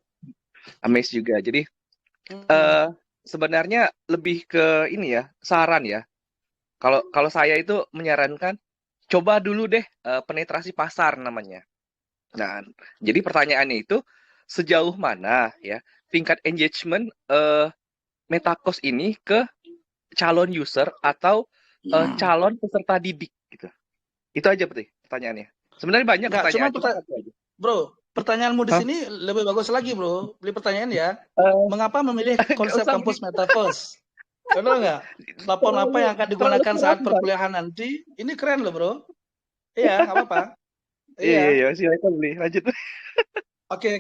amazed juga. Jadi sebenarnya lebih ke ini ya, saran ya. Kalau saya itu menyarankan coba dulu deh penetrasi pasar namanya. Nah, jadi pertanyaannya itu sejauh mana ya tingkat engagement MetaCost ini ke calon user atau calon peserta didik gitu. Itu aja pertanyaannya. Sebenarnya banyak pertanyaan. Bro, pertanyaanmu di sini lebih bagus lagi, Bro. Beli pertanyaan ya. Mengapa memilih konsep kampus Metaverse? Benar nggak? Platform apa yang akan digunakan saat perkuliahan nanti? Ini keren loh, Bro. Iya, nggak apa-apa. Iya, silakan Beli. Lanjut. Oke.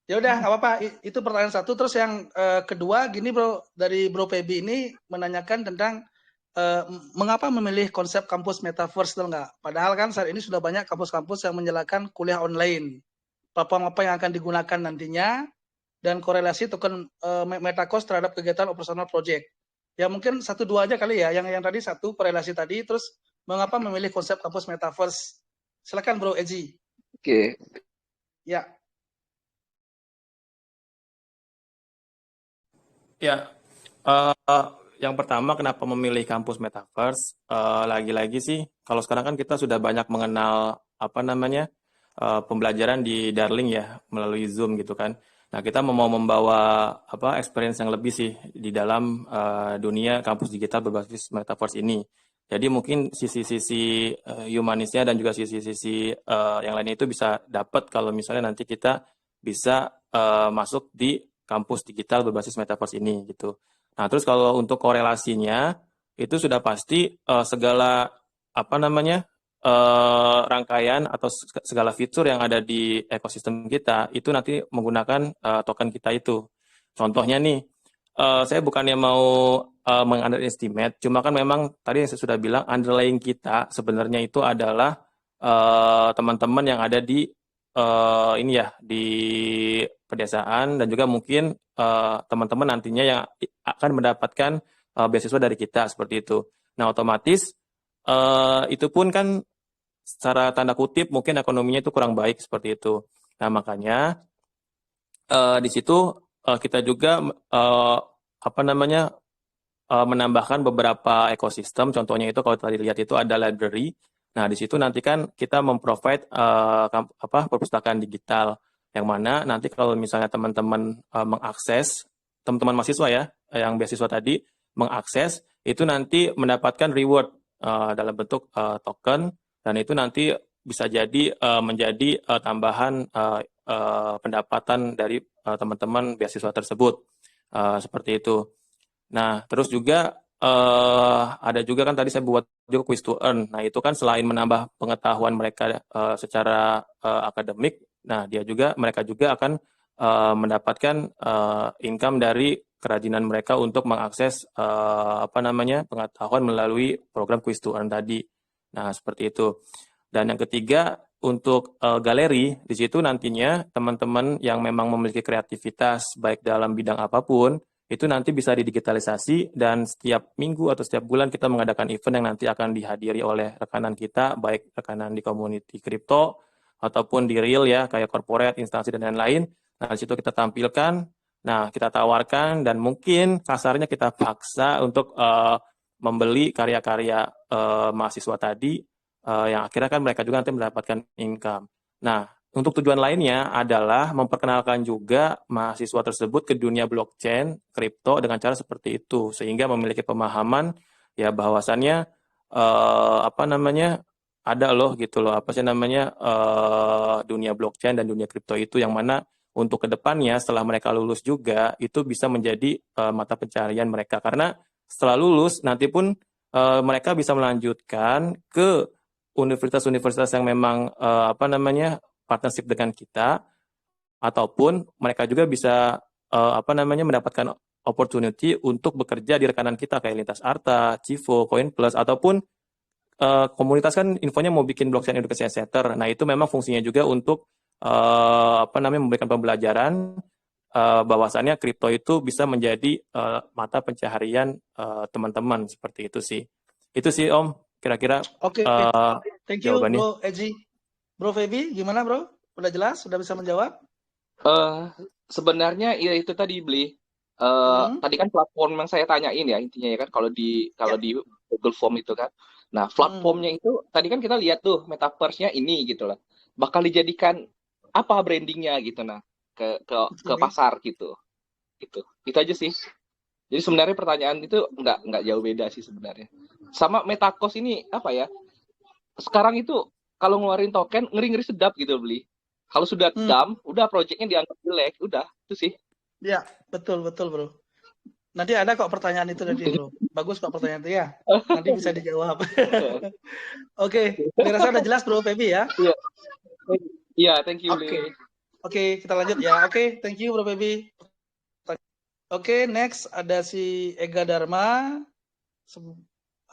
Ya udah, nggak apa-apa. Itu pertanyaan satu. Terus yang kedua, gini Bro, dari Bro Pebi ini menanyakan tentang mengapa memilih konsep kampus Metaverse, tahu nggak? Padahal kan saat ini sudah banyak kampus-kampus yang menyalakan kuliah online. Platform apa yang akan digunakan nantinya, dan korelasi token MetaCost terhadap kegiatan operasional project. Ya mungkin 1-2 aja kali ya. Yang tadi satu korelasi tadi, terus mengapa memilih konsep kampus Metaverse? Silakan Bro Eji. Oke. Ya. Ya, yang pertama kenapa memilih kampus Metaverse? Lagi-lagi sih, kalau sekarang kan kita sudah banyak mengenal pembelajaran di Darling ya melalui Zoom gitu kan. Nah, kita mau membawa experience yang lebih sih di dalam dunia kampus digital berbasis Metaverse ini. Jadi mungkin sisi-sisi humanisnya dan juga sisi-sisi yang lainnya itu bisa dapat kalau misalnya nanti kita bisa masuk di kampus digital berbasis Metaverse ini gitu. Nah, terus kalau untuk korelasinya itu sudah pasti segala rangkaian atau segala fitur yang ada di ekosistem kita itu nanti menggunakan token kita itu. Contohnya nih, saya bukannya mau meng-underestimate, cuma kan memang tadi yang saya sudah bilang underlying kita sebenarnya itu adalah teman-teman yang ada di di pedesaan dan juga mungkin teman-teman nantinya yang akan mendapatkan beasiswa dari kita seperti itu. Nah, otomatis itu pun kan secara tanda kutip mungkin ekonominya itu kurang baik seperti itu. Nah, makanya di situ kita juga menambahkan beberapa ekosistem. Contohnya itu kalau tadi lihat itu ada library. Nah, di situ nanti kan kita memprovide perpustakaan digital yang mana nanti kalau misalnya teman-teman mengakses, teman-teman mahasiswa ya, yang beasiswa tadi mengakses, itu nanti mendapatkan reward dalam bentuk token, dan itu nanti bisa jadi menjadi tambahan pendapatan dari teman-teman beasiswa tersebut. Seperti itu. Nah, terus juga ada juga kan tadi saya buat juga quiz to earn. Nah, itu kan selain menambah pengetahuan mereka secara akademik, nah mereka juga akan mendapatkan income dari kerajinan mereka untuk mengakses pengetahuan melalui program quiz to earn tadi. Nah, seperti itu. Dan yang ketiga, untuk galeri, di situ nantinya teman-teman yang memang memiliki kreativitas baik dalam bidang apapun, itu nanti bisa didigitalisasi dan setiap minggu atau setiap bulan kita mengadakan event yang nanti akan dihadiri oleh rekanan kita, baik rekanan di community kripto ataupun di real ya, kayak corporate, instansi, dan lain-lain. Nah, di situ kita tampilkan, nah kita tawarkan, dan mungkin kasarnya kita paksa untuk membeli karya-karya mahasiswa tadi, yang akhirnya kan mereka juga nanti mendapatkan income. Nah, untuk tujuan lainnya adalah memperkenalkan juga mahasiswa tersebut ke dunia blockchain, kripto dengan cara seperti itu, sehingga memiliki pemahaman ya bahwasannya ada loh gitu loh dunia blockchain dan dunia kripto itu, yang mana untuk kedepannya setelah mereka lulus juga itu bisa menjadi mata pencaharian mereka, karena setelah lulus nanti pun mereka bisa melanjutkan ke universitas-universitas yang memang partnership dengan kita, ataupun mereka juga bisa mendapatkan opportunity untuk bekerja di rekanan kita kayak Lintas Arta, Civo, Coin Plus, ataupun komunitas kan infonya mau bikin blockchain education center. Nah, itu memang fungsinya juga untuk memberikan pembelajaran bahwasannya kripto itu bisa menjadi mata pencaharian teman-teman, seperti itu sih. Itu sih Om, kira-kira Oke, thank you jawabannya. Bro Eji. Bro Feby, gimana Bro? Udah jelas? Sudah bisa menjawab? Sebenarnya ya itu tadi beli. Tadi kan platform yang saya tanyain ya intinya ya kan, kalau di Google Form itu kan. Nah, platformnya itu tadi kan kita lihat tuh metaverse-nya ini gitu lah. Bakal dijadikan apa brandingnya gitu, nah ke pasar gitu. Itu aja sih. Jadi sebenarnya pertanyaan itu nggak jauh beda sih sebenarnya. Sama MetaCost ini apa ya? Sekarang itu kalau ngeluarin token ngeri-ngeri sedap gitu beli. Kalau sudah dump, udah projectnya dianggap jelek, udah itu sih. Ya, betul Bro. Nanti ada kok pertanyaan itu tadi Bro. Bagus kok pertanyaan itu ya. Nanti bisa dijawab. Oke, dirasa udah jelas Bro Feby ya? Iya. Iya, thank you. Oke, kita lanjut ya. Oke, thank you Bro Feby. Oke, next ada si Ega Dharma.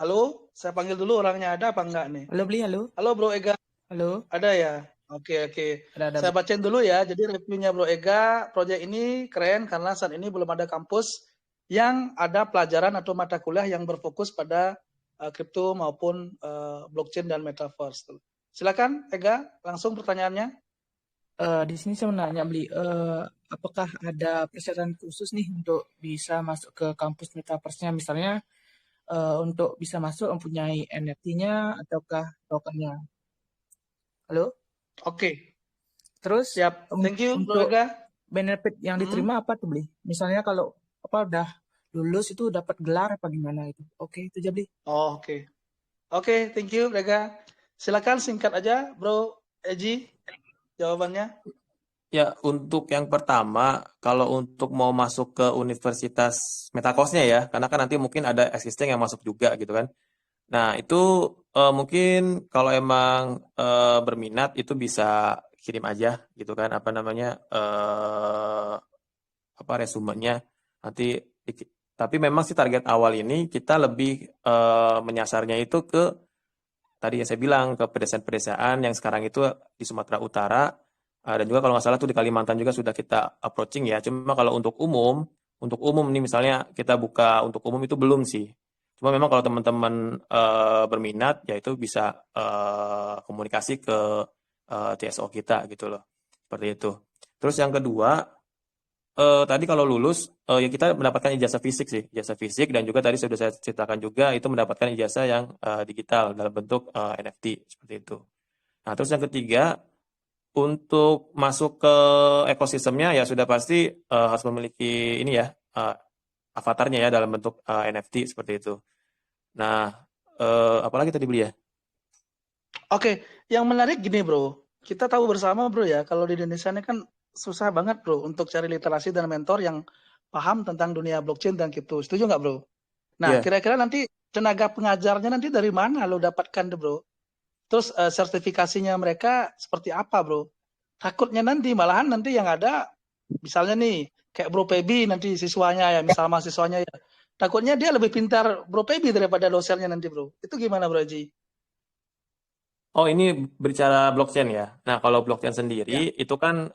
Halo, saya panggil dulu orangnya, ada apa enggak nih? Halo Bli, halo. Halo Bro Ega. Halo. Ada ya? Oke. Ada. Saya bacain dulu ya. Jadi reviewnya Bro Ega, proyek ini keren karena saat ini belum ada kampus yang ada pelajaran atau mata kuliah yang berfokus pada kripto maupun blockchain dan metaverse. Silakan Ega, langsung pertanyaannya. Di sini saya mau nanya Bli, apakah ada persyaratan khusus nih untuk bisa masuk ke kampus metaverse-nya, misalnya untuk bisa masuk mempunyai NFT-nya ataukah tokennya? Halo? Oke. Terus Siap. Thank you Bro untuk Ega. benefit yang diterima apa tuh Bli? Misalnya kalau udah lulus itu dapat gelar apa gimana itu? Oke, itu aja Bli. Oh, oke, thank you Bro Ega. Silakan singkat aja Bro Eji jawabannya. Ya, untuk yang pertama, kalau untuk mau masuk ke universitas MetaCost-nya ya, karena kan nanti mungkin ada existing yang masuk juga gitu kan. Nah, itu mungkin kalau emang berminat itu bisa kirim aja gitu kan, resumenya nanti. Tapi memang sih target awal ini kita lebih menyasarnya itu ke tadi yang saya bilang, ke pedesaan-pedesaan yang sekarang itu di Sumatera Utara, dan juga kalau nggak salah tuh di Kalimantan juga sudah kita approaching ya. Cuma kalau untuk umum nih misalnya kita buka untuk umum itu belum sih. Cuma memang kalau teman-teman berminat ya itu bisa komunikasi ke TSO kita gitu loh. Seperti itu. Terus yang kedua, tadi kalau lulus ya kita mendapatkan ijazah fisik dan juga tadi sudah saya ceritakan juga itu mendapatkan ijazah yang digital dalam bentuk NFT seperti itu. Nah, terus yang ketiga, untuk masuk ke ekosistemnya ya sudah pasti harus memiliki ini ya avatarnya ya dalam bentuk NFT seperti itu. Nah, apalagi tadi beli ya? Oke, yang menarik gini Bro, kita tahu bersama Bro ya, kalau di Indonesia ini kan susah banget Bro untuk cari literasi dan mentor yang paham tentang dunia blockchain dan kripto. Setuju nggak Bro? Nah, kira-kira nanti tenaga pengajarnya nanti dari mana lo dapatkan deh Bro? Terus sertifikasinya mereka seperti apa Bro? Takutnya nanti malahan nanti yang ada, misalnya nih kayak Bro Feby nanti siswanya ya, misal mahasiswanya ya, takutnya dia lebih pintar Bro Feby daripada dosennya nanti Bro. Itu gimana Bro Haji? Oh, ini berbicara blockchain ya. Nah, kalau blockchain sendiri itu kan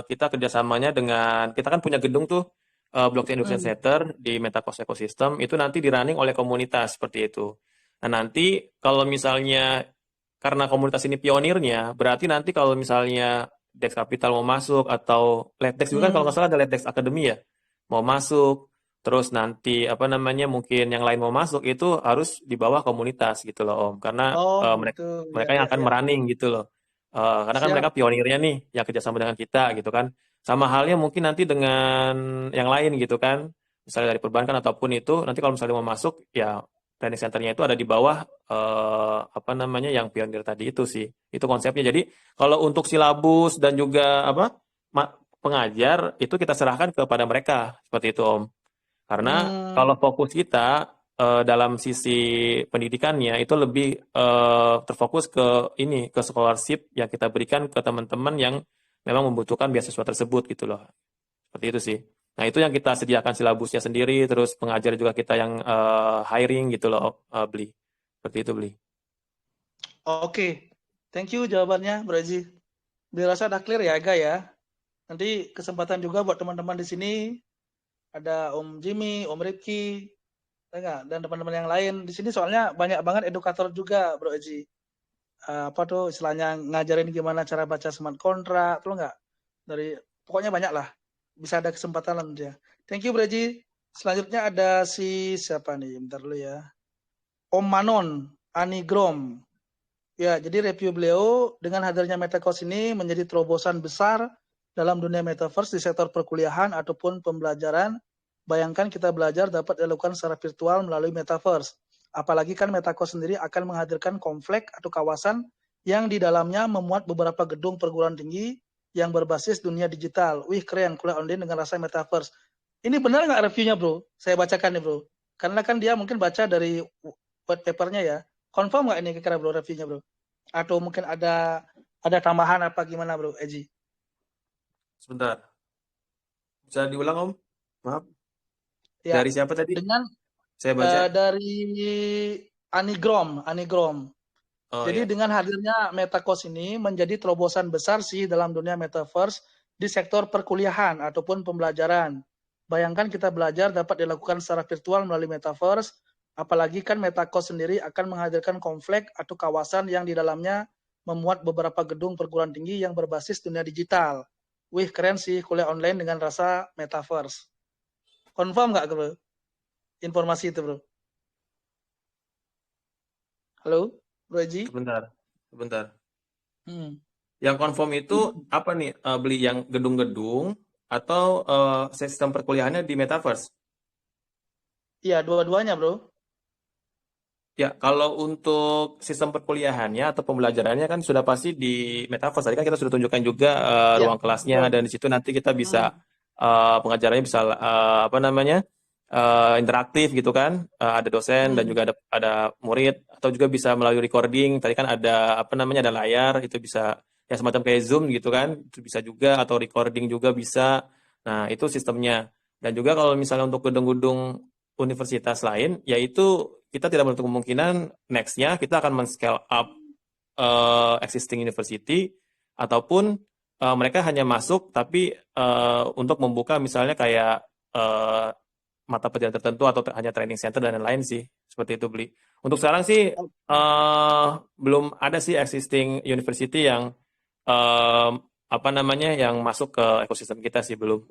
kita kerjasamanya dengan, kita kan punya gedung tuh blockchain education center di MetaCost Ecosystem, itu nanti di-running oleh komunitas seperti itu. Nah, nanti kalau misalnya karena komunitas ini pionirnya, berarti nanti kalau misalnya Dex Capital mau masuk atau LetDex juga kan kalau nggak salah ada LetDex Academy ya, mau masuk, terus nanti mungkin yang lain mau masuk itu harus di bawah komunitas gitu loh Om, karena mereka yang akan merunning gitu loh, karena kan mereka pionirnya nih yang kerjasama dengan kita gitu kan, sama halnya mungkin nanti dengan yang lain gitu kan, misalnya dari perbankan ataupun itu nanti kalau misalnya mau masuk ya training centernya itu ada di bawah yang pionir tadi itu sih, itu konsepnya. Jadi kalau untuk silabus dan juga pengajar itu kita serahkan kepada mereka seperti itu Om. Karena Hmm, kalau fokus kita dalam sisi pendidikannya itu lebih terfokus ke ke scholarship yang kita berikan ke teman-teman yang memang membutuhkan beasiswa tersebut gitu loh. Seperti itu sih. Nah, itu yang kita sediakan silabusnya sendiri, terus pengajar juga kita yang hiring gitu loh, Beli. Seperti itu, Beli. oke. Thank you jawabannya, Bro Ezi. Dirasa udah clear ya, Aga ya. Nanti kesempatan juga buat teman-teman di sini. Ada Om Jimmy, Om Rifki, ya nggak? Dan teman-teman yang lain. Di sini soalnya banyak banget edukator juga, Bro Ezi. Apa tuh istilahnya ngajarin gimana cara baca smart contract, tuh nggak? Pokoknya banyak lah. Bisa ada kesempatan lah nanti ya. Thank you, Bro Ezi. Selanjutnya ada si siapa nih? Bentar dulu ya. Om Manon, Anigrom. Ya, jadi review beliau dengan hadirnya Metacourse ini menjadi terobosan besar dalam dunia metaverse di sektor perkuliahan ataupun pembelajaran. Bayangkan kita belajar dapat dilakukan secara virtual melalui metaverse. Apalagi kan Metacourse sendiri akan menghadirkan komplek atau kawasan yang di dalamnya memuat beberapa gedung perguruan tinggi yang berbasis dunia digital. Wih, keren, kuliah online dengan rasa metaverse. Ini benar nggak reviewnya, Bro? Saya bacakan nih, Bro. Karena kan dia mungkin baca dari white papernya ya. Confirm nggak ini kira-kira, Bro, reviewnya, Bro? Atau mungkin ada tambahan apa gimana, Bro Eji? Sebentar. Bisa diulang, Om? Maaf. Ya, Dari siapa tadi? dengan Saya baca. dari Anigrom. Oh Jadi ya. dengan hadirnya Metacourse ini menjadi terobosan besar sih dalam dunia metaverse di sektor perkuliahan ataupun pembelajaran. Bayangkan kita belajar dapat dilakukan secara virtual melalui metaverse, apalagi kan Metacourse sendiri akan menghadirkan komplek atau kawasan yang di dalamnya memuat beberapa gedung perguruan tinggi yang berbasis dunia digital. Wih, keren sih kuliah online dengan rasa metaverse. Confirm nggak, Bro? Informasi itu, Bro? Halo, Bro Eji? Sebentar. Hmm. Yang confirm itu apa nih? Beli yang gedung-gedung atau sistem perkuliahannya di metaverse? Iya, dua-duanya, Bro. Ya, kalau untuk sistem perkuliahannya atau pembelajarannya kan sudah pasti di metaverse. Tadi kan kita sudah tunjukkan juga Iya, ruang kelasnya betul. dan di situ nanti kita bisa Hmm. pengajarannya bisa interaktif gitu kan. Ada dosen dan juga ada murid atau juga bisa melalui recording. Tadi kan ada ada layar itu bisa ya semacam kayak Zoom gitu kan. Itu bisa juga atau recording juga bisa. Nah, itu sistemnya. Dan juga kalau misalnya untuk gedung-gedung universitas lain, yaitu kita tidak menutup kemungkinan next-nya kita akan men-scale up existing university ataupun mereka hanya masuk tapi untuk membuka misalnya kayak mata pelajaran tertentu atau hanya training center dan lain-lain sih seperti itu Beli. Untuk sekarang sih belum ada sih existing university yang yang masuk ke ekosistem kita sih belum.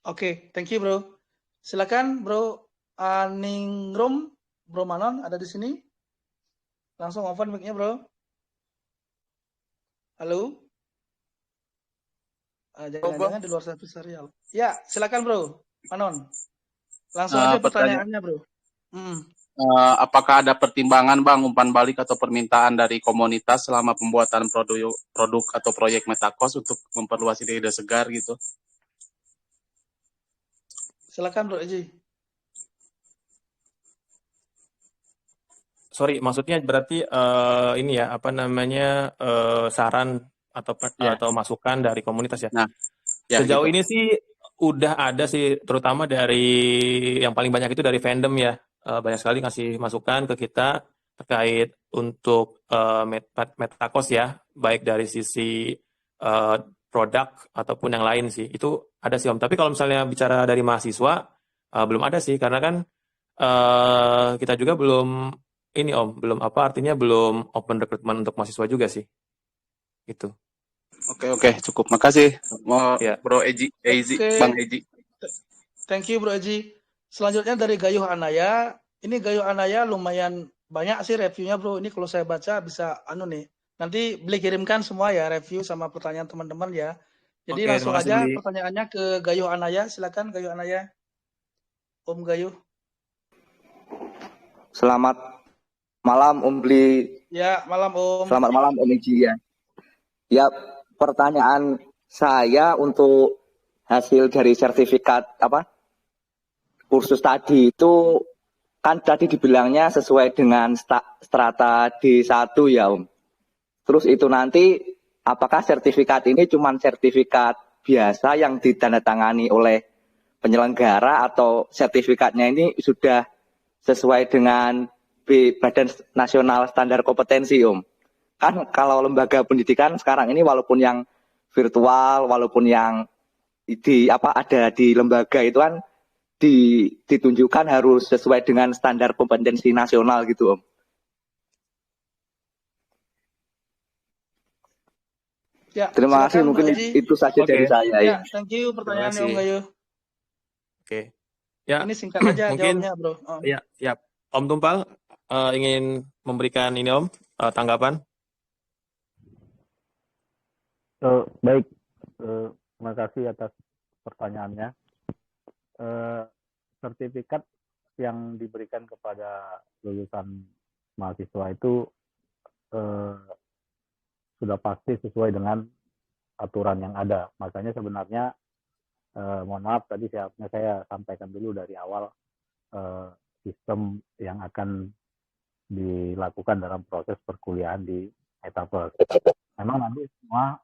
Oke, thank you, Bro. Silakan, Bro Aningrum, Bro Manon ada di sini. Langsung open mic-nya, Bro. Halo? Jangan-jangan di luar servis serial. Ya, silakan, Bro Manon. Langsung aja pertanyaannya, Bro. Apakah ada pertimbangan Bang umpan balik atau permintaan dari komunitas selama pembuatan produk atau proyek Metacourse untuk memperluas ide segar gitu? Silakan, Bro Eji. Sorry, maksudnya berarti saran atau masukan dari komunitas ya? Nah, ya, sejauh gitu. ini sih udah ada sih, terutama dari yang paling banyak itu dari fandom ya. Banyak sekali ngasih masukan ke kita terkait untuk Metacourse ya, baik dari sisi produk ataupun yang lain sih. Itu ada sih Om. Tapi kalau misalnya bicara dari mahasiswa, belum ada sih, karena kan kita juga belum belum open recruitment untuk mahasiswa juga sih. Gitu. Oke, cukup. Makasih, Ya. Bro Eji, Bang Eji. Thank you, Bro Eji. Selanjutnya dari Gayuh Anaya. Ini Gayuh Anaya lumayan banyak sih reviewnya, Bro. Ini kalau saya baca bisa nih. Nanti Beli kirimkan semua ya review sama pertanyaan teman-teman ya. Jadi langsung aja pertanyaannya ke Gayuh Anaya. Silakan Gayuh Anaya. Om Gayuh. Selamat malam Om Bli. Ya, malam Om. Selamat malam Om Eji ya. Ya, pertanyaan saya untuk hasil dari sertifikat kursus tadi itu kan tadi dibilangnya sesuai dengan strata D1 ya Om. Terus itu nanti apakah sertifikat ini cuma sertifikat biasa yang ditandatangani oleh penyelenggara atau sertifikatnya ini sudah sesuai dengan Badan Nasional Standar Kompetensi Om? Kan kalau lembaga pendidikan sekarang ini walaupun yang virtual, walaupun yang ada di lembaga itu kan ditunjukkan harus sesuai dengan standar kompetensi nasional gitu Om. Ya, Terima kasih, silakan Bro mungkin Eji. itu saja dari Oke, saya ya. Ya, thank you terima pertanyaannya Om kasih. Gayu. Oke. Ya, Ini singkat aja mungkin jawabnya Bro. ya, siap. Om Tumpal ingin memberikan ini Om tanggapan. Baik, terima kasih atas pertanyaannya. Sertifikat yang diberikan kepada lulusan mahasiswa itu sudah pasti sesuai dengan aturan yang ada. Makanya sebenarnya, mohon maaf tadi saya sampaikan dulu dari awal sistem yang akan dilakukan dalam proses perkuliahan di Metaverse. Memang nanti semua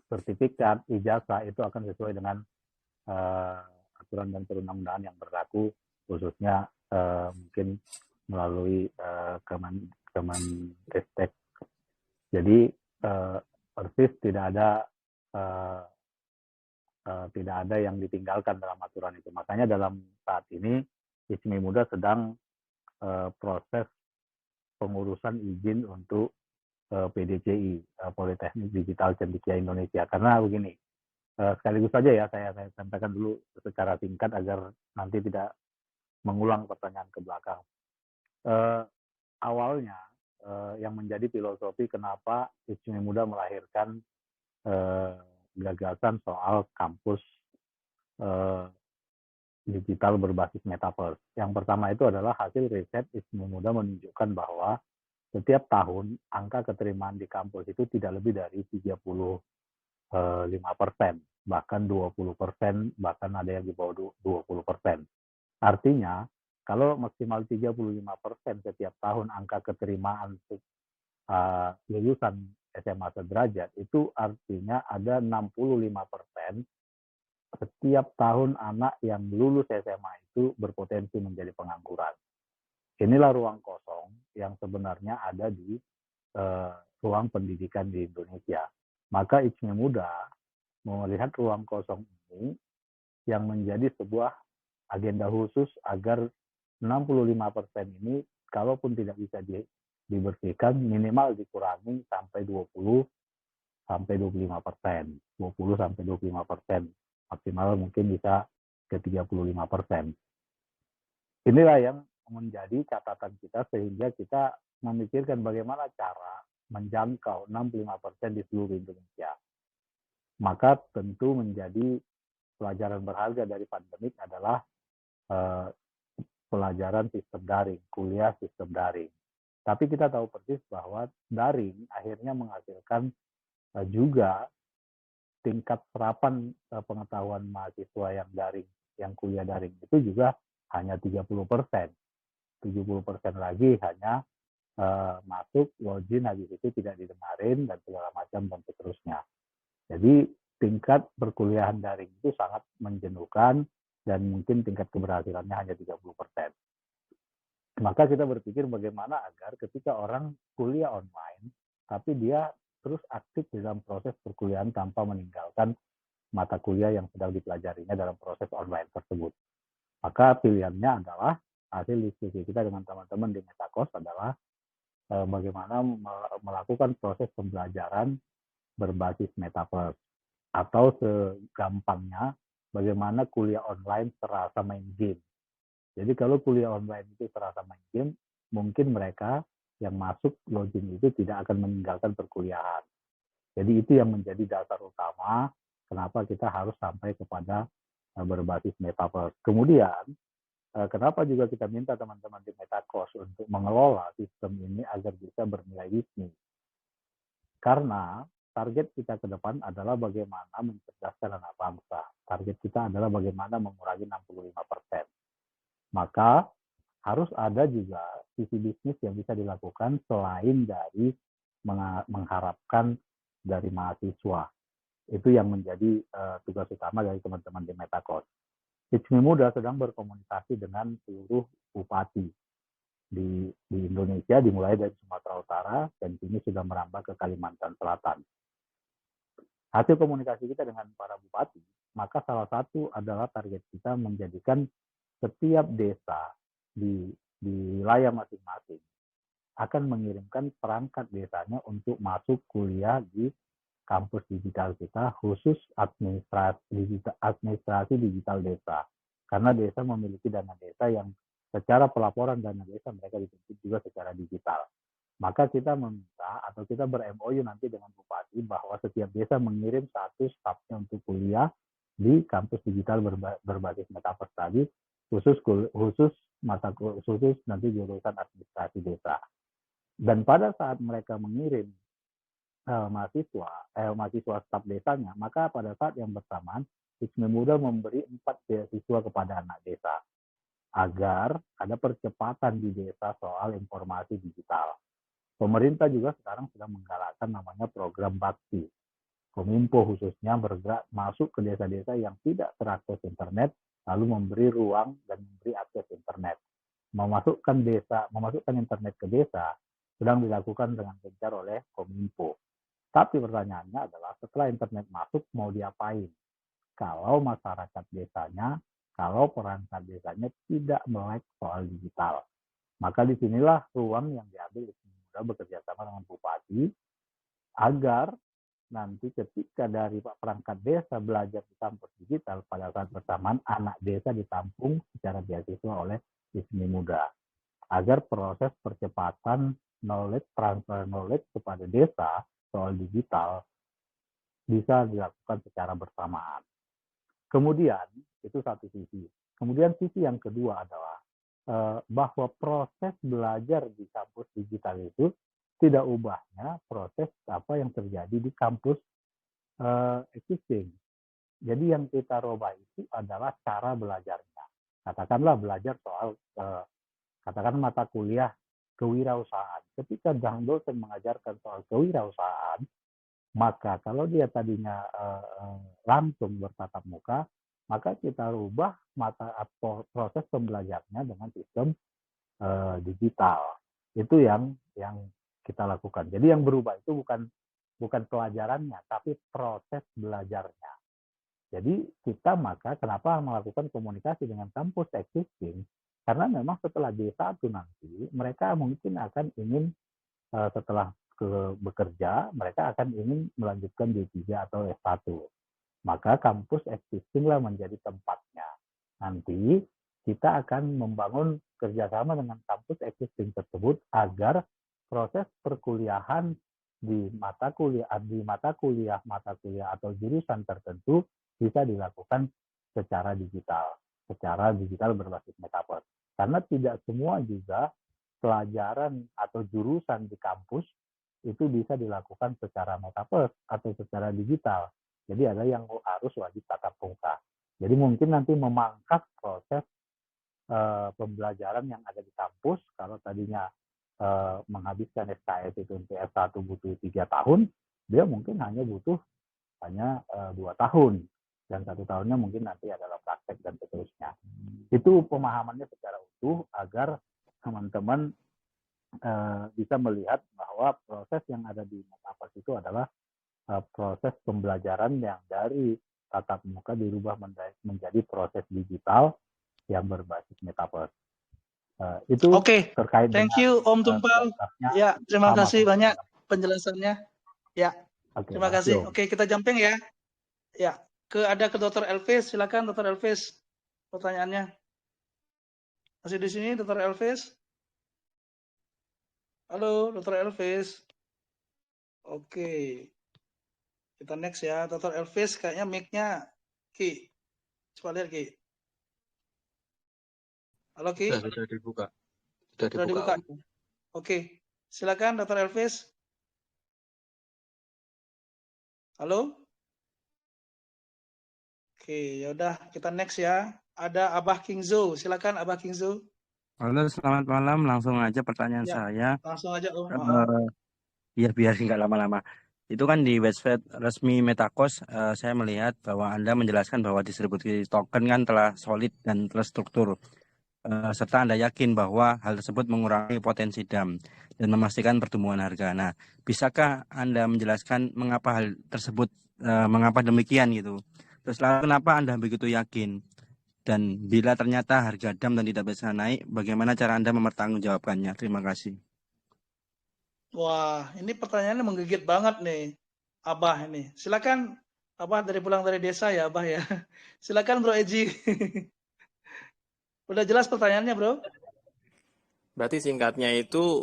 sertifikat, ijazah itu akan sesuai dengan aturan dan perundang-undangan yang berlaku, khususnya mungkin melalui Kemenristek. Jadi persis tidak ada yang ditinggalkan dalam aturan itu. Makanya dalam saat ini ISMI Muda sedang proses pengurusan izin untuk PDCI, Politeknik Digital Cendekia Indonesia. Karena begini, sekaligus saja ya saya sampaikan dulu secara singkat agar nanti tidak mengulang pertanyaan ke belakang. Awalnya yang menjadi filosofi kenapa ISMI Muda melahirkan gagasan soal kampus digital berbasis metaverse. Yang pertama itu adalah hasil riset ISMI Muda menunjukkan bahwa setiap tahun angka keterimaan di kampus itu tidak lebih dari 35%, bahkan 20%, bahkan ada yang di bawah 20%. Artinya, kalau maksimal 35% setiap tahun angka keterimaan lulusan SMA sederajat, itu artinya ada 65% setiap tahun anak yang lulus SMA itu berpotensi menjadi pengangguran. Inilah ruang kosong yang sebenarnya ada di ruang pendidikan di Indonesia. Maka ISMI Muda melihat ruang kosong ini yang menjadi sebuah agenda khusus agar 65% ini kalaupun tidak bisa dibersihkan minimal dikurangi sampai 20 sampai 25%, 20 sampai 25%, maksimal mungkin bisa ke 35%. Inilah yang menjadi catatan kita sehingga kita memikirkan bagaimana cara menjangkau 65% di seluruh Indonesia. Maka tentu menjadi pelajaran berharga dari pandemik adalah pelajaran sistem daring, kuliah sistem daring. Tapi kita tahu persis bahwa daring akhirnya menghasilkan juga tingkat serapan pengetahuan mahasiswa yang daring, yang kuliah daring itu juga hanya 30%. 70% lagi hanya masuk, login, habis itu tidak didengarin, dan segala macam, dan seterusnya. Jadi tingkat perkuliahan daring itu sangat menjenuhkan, dan mungkin tingkat keberhasilannya hanya 30%. Maka kita berpikir bagaimana agar ketika orang kuliah online, tapi dia terus aktif dalam proses perkuliahan tanpa meninggalkan mata kuliah yang sedang dipelajarinya dalam proses online tersebut. Maka pilihannya adalah hasil diskusi kita dengan teman-teman di Metakos adalah bagaimana melakukan proses pembelajaran berbasis metaverse, atau segampangnya bagaimana kuliah online serasa main game. Jadi kalau kuliah online itu serasa main game, mungkin mereka yang masuk login itu tidak akan meninggalkan perkuliahan. Jadi itu yang menjadi dasar utama kenapa kita harus sampai kepada berbasis metaverse. Kemudian kenapa juga kita minta teman-teman di Metakos untuk mengelola sistem ini agar bisa bernilai bisnis. Karena target kita ke depan adalah bagaimana mencerdaskan anak bangsa. Target kita adalah bagaimana mengurangi 65%. Maka harus ada juga sisi bisnis yang bisa dilakukan selain dari mengharapkan dari mahasiswa. Itu yang menjadi tugas utama dari teman-teman di Metakos. HIPMI Muda sedang berkomunikasi dengan seluruh bupati di Indonesia, dimulai dari Sumatera Utara, dan kini sudah merambah ke Kalimantan Selatan. Hasil komunikasi kita dengan para bupati, maka salah satu adalah target kita menjadikan setiap desa di wilayah masing-masing akan mengirimkan perangkat desanya untuk masuk kuliah di kampus digital kita, khusus administrasi digital desa. Karena desa memiliki dana desa yang secara pelaporan dana desa mereka dituntut juga secara digital. Maka kita meminta atau kita ber-MOU nanti dengan bupati bahwa setiap desa mengirim satu stafnya untuk kuliah di kampus digital berbasis metaverse tadi, khusus nanti jurusan administrasi desa. Dan pada saat mereka mengirim mahasiswa staf desanya, maka pada saat yang bersamaan HIPMI Muda memberi 4 beasiswa kepada anak desa agar ada percepatan di desa soal informasi digital. Pemerintah juga sekarang sedang menggalakkan namanya program bakti. Kominfo khususnya bergerak masuk ke desa-desa yang tidak terakses internet, lalu memberi ruang dan memberi akses internet. Memasukkan internet ke desa sedang dilakukan dengan gencar oleh Kominfo. Tapi pertanyaannya adalah setelah internet masuk mau diapain? Kalau masyarakat desanya, kalau perangkat desanya tidak melek soal digital. Maka disinilah ruang yang diambil bekerja sama dengan bupati agar nanti ketika dari perangkat desa belajar di kampus digital, pada saat bersamaan anak desa ditampung secara beasiswa oleh HIPMI Muda agar proses percepatan transfer knowledge kepada desa soal digital bisa dilakukan secara bersamaan. Kemudian itu satu sisi. Kemudian sisi yang kedua adalah bahwa proses belajar di kampus digital itu tidak ubahnya proses apa yang terjadi di kampus existing. Jadi yang kita rubah itu adalah cara belajarnya. Katakanlah belajar soal katakan mata kuliah kewirausahaan. Ketika dosen mengajarkan soal kewirausahaan, maka kalau dia tadinya langsung bertatap muka, maka kita rubah proses pembelajarannya dengan sistem digital. Itu yang kita lakukan. Jadi yang berubah itu bukan pelajarannya, tapi proses belajarnya. Jadi kita maka kenapa melakukan komunikasi dengan kampus existing? Karena memang setelah D1 nanti, mereka mungkin akan ingin setelah bekerja, mereka akan ingin melanjutkan D3 atau S1. Maka kampus existing lah menjadi tempatnya. Nanti kita akan membangun kerjasama dengan kampus existing tersebut agar proses perkuliahan di mata kuliah atau jurusan tertentu bisa dilakukan secara digital berbasis metaverse. Karena tidak semua juga pelajaran atau jurusan di kampus itu bisa dilakukan secara metaverse atau secara digital. Jadi ada yang harus wajib tatap muka. Jadi mungkin nanti memangkas proses pembelajaran yang ada di kampus. Kalau tadinya menghabiskan SKS itu untuk S1 butuh 3 tahun, dia mungkin hanya butuh 2 tahun. Dan 1 tahunnya mungkin nanti adalah praktek dan seterusnya. Itu pemahamannya secara utuh agar teman-teman bisa melihat bahwa proses yang ada di metaverse itu adalah proses pembelajaran yang dari tatap muka dirubah menjadi proses digital yang berbasis metaverse. Itu terkait thank dengan you Om Tumpal. Ya, terima kasih banyak penjelasannya. Ya, terima kasih. Oke, kita jumping ya. Ya, ada ke Dr. Elvis. Silakan Dr. Elvis. Pertanyaannya. Masih di sini Dr. Elvis? Halo, Dr. Elvis. Oke. Kita next ya, Dr. Elvis. Kayaknya mic-nya Ki. Coba lihat Ki. Halo Ki. Sudah dibuka. Sudah dibuka. Oke. Silakan Dr. Elvis. Halo? Oke, yaudah kita next ya. Ada Abah Kingzo, silakan Abah Kingzo. Halo, selamat malam. Langsung aja pertanyaan Ya, saya. langsung aja Om. Ya, biar nggak lama-lama. Itu kan di website resmi Metakos, saya melihat bahwa Anda menjelaskan bahwa distribusi token kan telah solid dan terstruktur. Serta Anda yakin bahwa hal tersebut mengurangi potensi dam dan memastikan pertumbuhan harga. Nah, bisakah Anda menjelaskan mengapa hal tersebut, mengapa demikian gitu? Terus lalu kenapa Anda begitu yakin? Dan bila ternyata harga dam dan tidak bisa naik, bagaimana cara Anda mempertanggungjawabkannya? Terima kasih. Wah, ini pertanyaannya menggigit banget nih, Abah ini. Silakan, Abah pulang dari desa ya, Abah ya. Silakan Bro Eji. Udah jelas pertanyaannya, Bro? Berarti singkatnya itu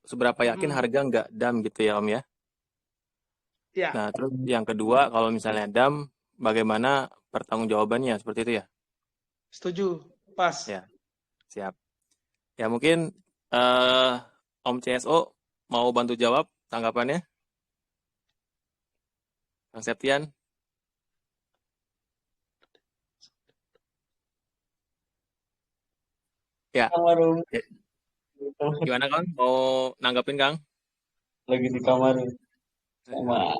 seberapa yakin harga nggak dam gitu ya Om ya? Ya, Nah, terus yang kedua, kalau misalnya dam, bagaimana pertanggungjawabannya seperti itu ya? setuju. Pas. Ya, siap. Ya mungkin Om CSO mau bantu jawab tanggapannya, Kang Septian. Ya, gimana Kang? Mau nanggapin Kang? Lagi di kamar sama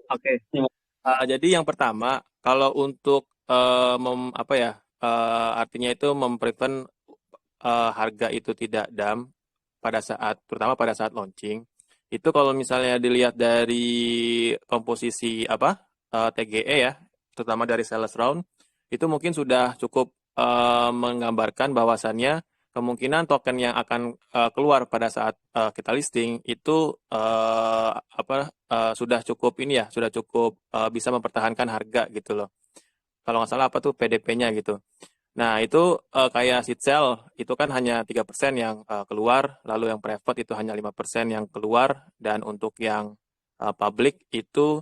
Oke. anak-anak. Jadi yang pertama, kalau untuk artinya itu memprevent harga itu tidak dam terutama pada saat launching, itu kalau misalnya dilihat dari komposisi TGE ya, terutama dari sales round, itu mungkin sudah cukup menggambarkan bahwasannya kemungkinan token yang akan keluar pada saat kita listing itu sudah cukup bisa mempertahankan harga gitu loh. Kalau nggak salah PDP-nya gitu. Nah, itu kayak seed sale, itu kan hanya 3% yang keluar, lalu yang private itu hanya 5% yang keluar, dan untuk yang public itu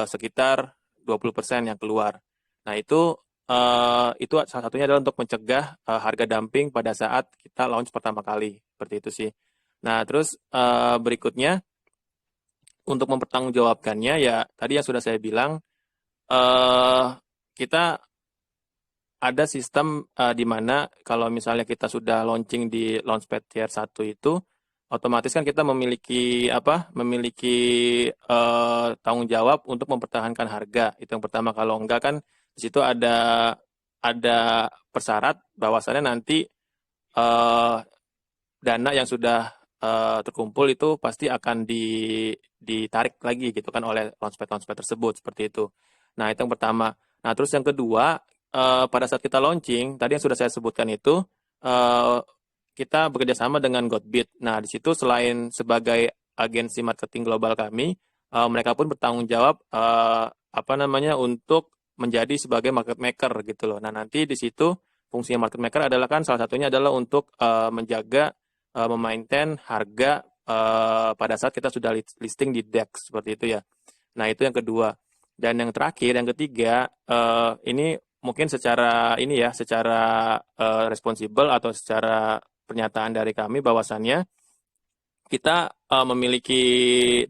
sekitar 20% yang keluar. Nah, itu salah satunya adalah untuk mencegah harga dumping pada saat kita launch pertama kali, seperti itu sih. Nah, terus berikutnya, untuk mempertanggungjawabkannya, ya tadi yang sudah saya bilang, kita ada sistem di mana kalau misalnya kita sudah launching di Launchpad Tier 1 itu, otomatis kan kita memiliki tanggung jawab untuk mempertahankan harga. Itu yang pertama. Kalau enggak kan di situ ada persyarat bahwasannya nanti dana yang sudah terkumpul itu pasti akan ditarik lagi gitu kan oleh launchpad tersebut, seperti itu. Nah, itu yang pertama. Nah, terus yang kedua, pada saat kita launching, tadi yang sudah saya sebutkan itu, kita bekerja sama dengan Godbit. Nah, di situ selain sebagai agensi marketing global kami, mereka pun bertanggung jawab untuk menjadi sebagai market maker gitu loh. Nah, nanti di situ fungsinya market maker adalah kan salah satunya adalah untuk menjaga memaintain harga pada saat kita sudah listing di DEX, seperti itu ya. Nah, itu yang kedua. Dan yang terakhir, yang ketiga, ini mungkin secara responsibel atau secara pernyataan dari kami bahwasannya kita memiliki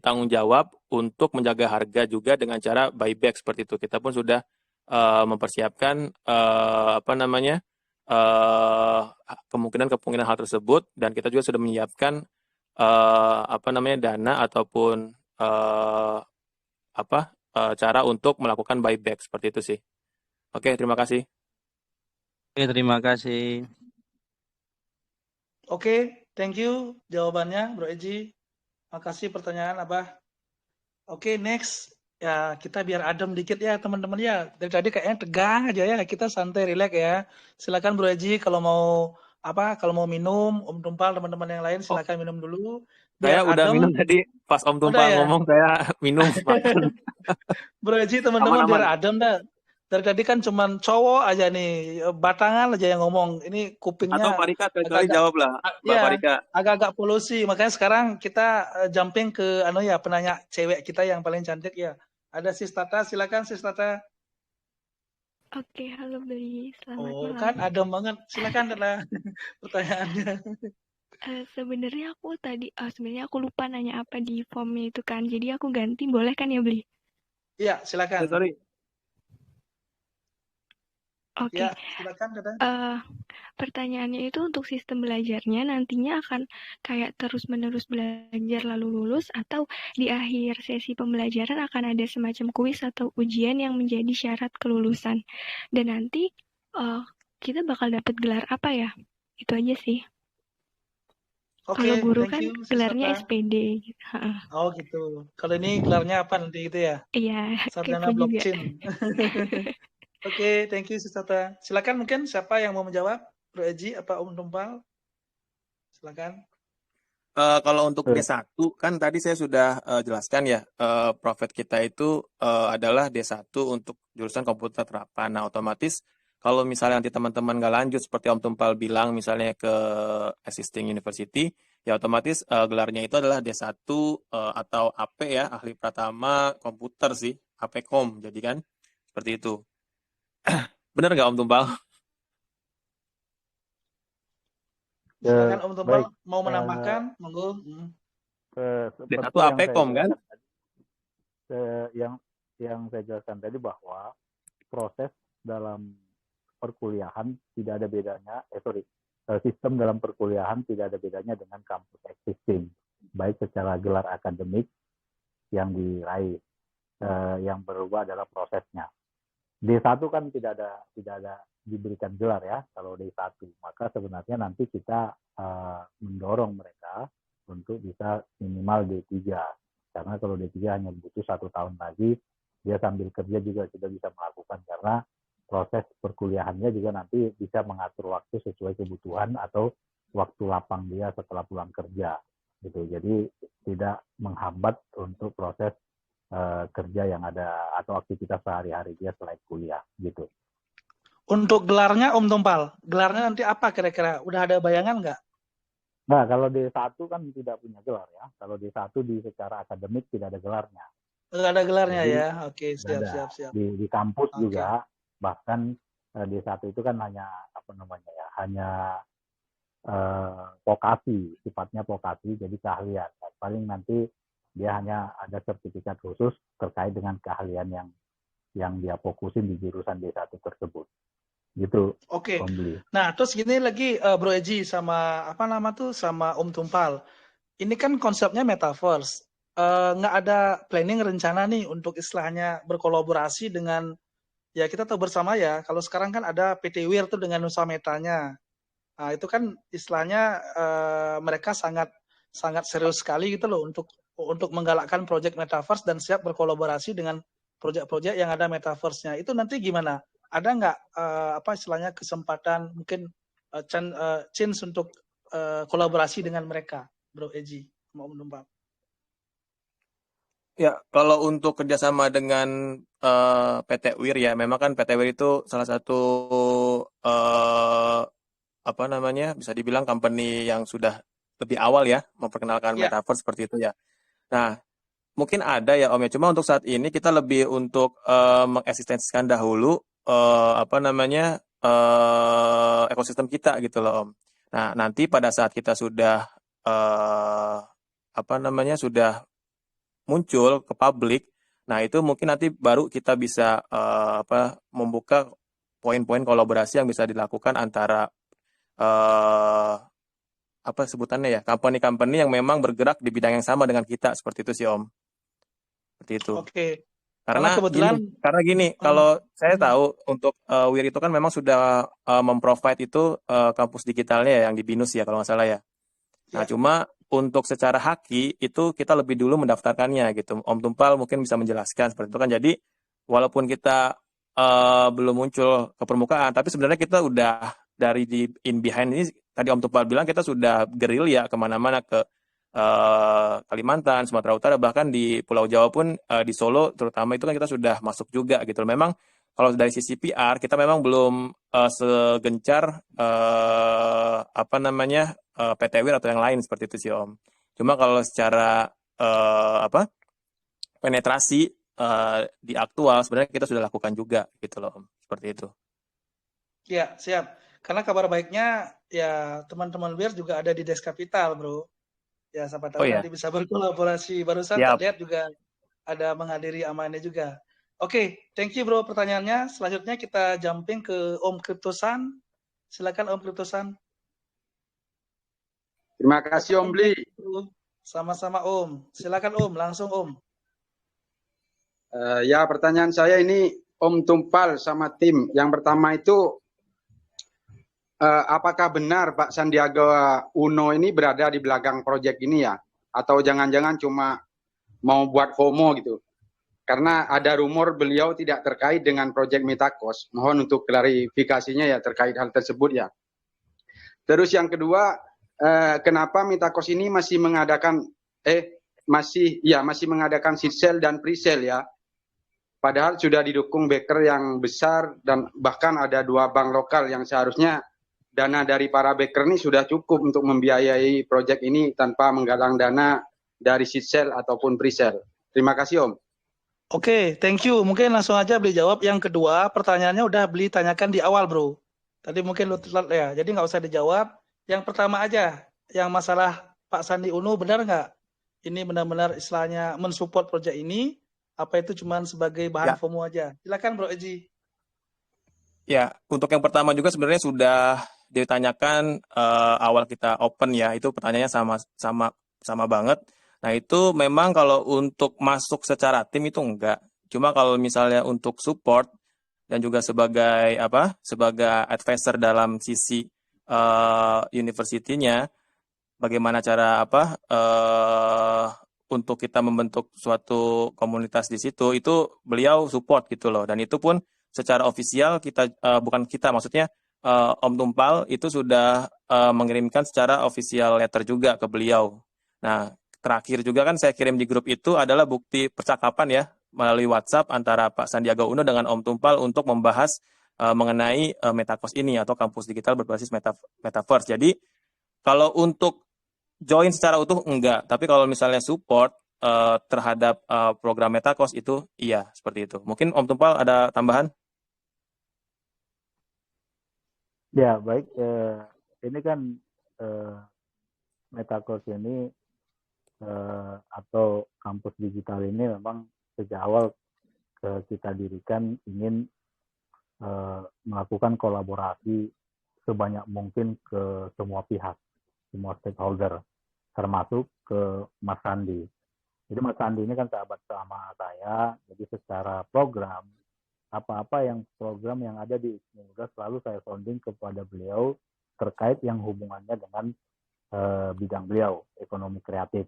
tanggung jawab untuk menjaga harga juga dengan cara buyback, seperti itu. Kita pun sudah mempersiapkan kemungkinan hal tersebut, dan kita juga sudah menyiapkan dana ataupun cara untuk melakukan buyback, seperti itu sih. Oke, terima kasih. Oke, terima kasih. Oke, thank you jawabannya Bro Eji. Makasih pertanyaan Abah. Oke, next. Ya, kita biar adem dikit ya teman-teman ya. Dari tadi kayaknya tegang aja ya. Kita santai, rileks ya. Silakan Bro Eji kalau mau minum, Om Tumpal, teman-teman yang lain silakan minum dulu. Saya udah minum tadi, pas Om Tumpal ngomong saya minum makan. Bro Eji, teman-teman biar adem dah. Dari tadi kan cuman cowok aja nih, batangan aja yang ngomong. Ini kupingnya atau Pak Rika sekali jawab lah, Mbak Parika. Agak-agak polusi. Makanya sekarang kita jumping ke penanya cewek kita yang paling cantik ya. Ada Sis Tata, silakan Sis Tata. Oke, halo Beli, selamat malam. Kan adem banget. Silakan adalah pertanyaannya. Sebenarnya aku lupa nanya apa di formnya itu kan. Jadi aku ganti, boleh kan ya Beli? Iya, silakan. Sorry. Oke. Ya, silakan Teteh. Pertanyaannya itu untuk sistem belajarnya nantinya akan kayak terus-menerus belajar lalu lulus atau di akhir sesi pembelajaran akan ada semacam kuis atau ujian yang menjadi syarat kelulusan. Dan nanti kita bakal dapat gelar apa ya? Itu aja sih. Kalau Oke, guru thank kan you, Sis gelarnya Tata. SPD gitu. Oh gitu. Kalau ini gelarnya apa nanti gitu ya? Iya, Sarjana kepo juga. blockchain. Oke, thank you Sis Tata. Silakan mungkin siapa yang mau menjawab? Bro Eji apa Om Tumpal? Silakan. Kalau untuk D1 kan tadi saya sudah jelaskan ya, profit kita itu adalah D1 untuk jurusan komputer terapan. Nah, otomatis kalau misalnya nanti teman-teman nggak lanjut seperti Om Tumpal bilang misalnya ke existing university, ya otomatis gelarnya itu adalah D1 atau AP ya, ahli pratama komputer sih, APkom. Jadi kan seperti itu. Benar nggak Om Tumpal? Silakan Om Tumpal Baik, mau menambahkan, monggo. D1 seperti yang saya APkom kan? jelaskan tadi, yang saya jelaskan tadi bahwa proses dalam perkuliahan tidak ada bedanya, sistem dalam perkuliahan tidak ada bedanya dengan kampus existing, baik secara gelar akademik yang diraih, yang berubah adalah prosesnya. D1 kan tidak ada diberikan gelar ya kalau D1, maka sebenarnya nanti kita mendorong mereka untuk bisa minimal D3, karena kalau D3 hanya butuh 1 tahun lagi, dia sambil kerja juga sudah bisa melakukan, karena proses perkuliahannya juga nanti bisa mengatur waktu sesuai kebutuhan atau waktu lapang dia setelah pulang kerja gitu. Jadi tidak menghambat untuk proses kerja yang ada atau aktivitas sehari-hari dia selain kuliah gitu. Untuk gelarnya Om Tumpal, gelarnya nanti apa kira-kira? Udah ada bayangan nggak? Nah, kalau D1 kan tidak punya gelar ya. Kalau D1 secara akademik tidak ada gelarnya. Nggak ada gelarnya. Jadi, ya. Oke, siap. Di kampus juga, bahkan D1 itu kan hanya hanya vokasi, sifatnya vokasi, jadi keahlian. Paling nanti dia hanya ada sertifikat khusus terkait dengan keahlian yang dia fokusin di jurusan D1 tersebut. Gitu. Oke. Om Bli. Nah, terus gini lagi Bro Eji sama sama Om Tumpal. Ini kan konsepnya metaverse. Nggak ada planning rencana nih untuk istilahnya berkolaborasi dengan, ya kita tahu bersama ya, kalau sekarang kan ada PT WIR tuh dengan Nusa Metanya. Nah, itu kan istilahnya mereka sangat serius sekali gitu loh untuk menggalakkan proyek metaverse dan siap berkolaborasi dengan proyek-proyek yang ada metaverse-nya. Itu nanti gimana? Ada nggak istilahnya kesempatan mungkin chance untuk kolaborasi dengan mereka, Bro Eji mau menumpang? Ya, kalau untuk kerjasama dengan PT WIR ya, memang kan PT WIR itu salah satu bisa dibilang company yang sudah lebih awal ya memperkenalkan metaverse seperti itu ya. Nah, mungkin ada ya Om ya, cuma untuk saat ini kita lebih untuk mengeksistensikan dahulu ekosistem kita gitu loh Om. Nah, nanti pada saat kita sudah sudah muncul ke publik, nah itu mungkin nanti baru kita bisa membuka poin-poin kolaborasi yang bisa dilakukan antara sebutannya ya, company-company yang memang bergerak di bidang yang sama dengan kita, seperti itu sih Om. Seperti itu. Oke. Karena gini, kalau saya tahu untuk WIR itu kan memang sudah memprovide itu kampus digitalnya ya, yang di BINUS ya kalau nggak salah ya. Nah, cuma untuk secara haki itu kita lebih dulu mendaftarkannya gitu. Om Tumpal mungkin bisa menjelaskan seperti itu kan. Jadi walaupun kita belum muncul ke permukaan, tapi sebenarnya kita udah dari di in behind ini, tadi Om Tumpal bilang kita sudah gerilya kemana-mana ke Kalimantan, Sumatera Utara, bahkan di Pulau Jawa pun di Solo terutama itu kan kita sudah masuk juga gitu. Memang kalau dari sisi PR kita memang belum segencar PT WIR atau yang lain seperti itu sih Om. Cuma kalau secara penetrasi di aktual sebenarnya kita sudah lakukan juga gitu loh Om, seperti itu. Ya, siap. Karena kabar baiknya ya teman-teman WIR juga ada di Desk Capital, Bro. Ya, siapa tahu nanti bisa berkolaborasi. Barusan tak lihat juga ada menghadiri amannya juga. Oke, thank you bro pertanyaannya. Selanjutnya kita jumping ke Om Kriptosan. Silakan Om Kriptosan. Terima kasih Om Bli. Sama-sama Om. Silakan Om, langsung Om. Ya, pertanyaan saya ini Om Tumpal sama tim. Yang pertama itu, apakah benar Pak Sandiaga Uno ini berada di belakang proyek ini ya? Atau jangan-jangan cuma mau buat FOMO gitu? Karena ada rumor beliau tidak terkait dengan proyek Metakos. Mohon untuk klarifikasinya ya terkait hal tersebut ya. Terus yang kedua, kenapa Metakos ini masih mengadakan masih mengadakan seed sale dan pre-sale ya? Padahal sudah didukung backer yang besar dan bahkan ada 2 bank lokal yang seharusnya dana dari para backer ini sudah cukup untuk membiayai proyek ini tanpa menggalang dana dari seed sale ataupun pre-sale. Terima kasih Om. Oke, thank you. Mungkin langsung aja Beli jawab. Yang kedua, pertanyaannya udah Beli tanyakan di awal bro. Tadi mungkin lu telat ya, jadi nggak usah dijawab. Yang pertama aja, yang masalah Pak Sandi Uno benar nggak? Ini benar-benar istilahnya mensupport proyek ini? Apa itu cuma sebagai bahan FOMO aja? Silakan Bro Eji. Ya, untuk yang pertama juga sebenarnya sudah ditanyakan awal kita open ya, itu pertanyaannya sama banget. Nah itu memang kalau untuk masuk secara tim itu enggak. Cuma kalau misalnya untuk support dan juga sebagai advisor dalam sisi university-nya, bagaimana cara untuk kita membentuk suatu komunitas di situ, itu beliau support gitu loh. Dan itu pun secara ofisial maksudnya Om Tumpal itu sudah mengirimkan secara official letter juga ke beliau. Nah, terakhir juga kan saya kirim di grup itu adalah bukti percakapan ya melalui WhatsApp antara Pak Sandiaga Uno dengan Om Tumpal untuk membahas mengenai Metakos ini atau kampus digital berbasis metaverse. Jadi kalau untuk join secara utuh enggak, tapi kalau misalnya support terhadap program Metakos itu iya, seperti itu. Mungkin Om Tumpal ada tambahan? Ya, baik. Ini kan Metakos ini atau kampus digital ini memang sejak awal kita dirikan ingin melakukan kolaborasi sebanyak mungkin ke semua pihak, semua stakeholder, termasuk ke Mas Sandi. Jadi Mas Sandi ini kan sahabat sama saya, jadi secara program, apa-apa yang program yang ada di ISMI selalu saya sounding kepada beliau terkait yang hubungannya dengan bidang beliau, ekonomi kreatif.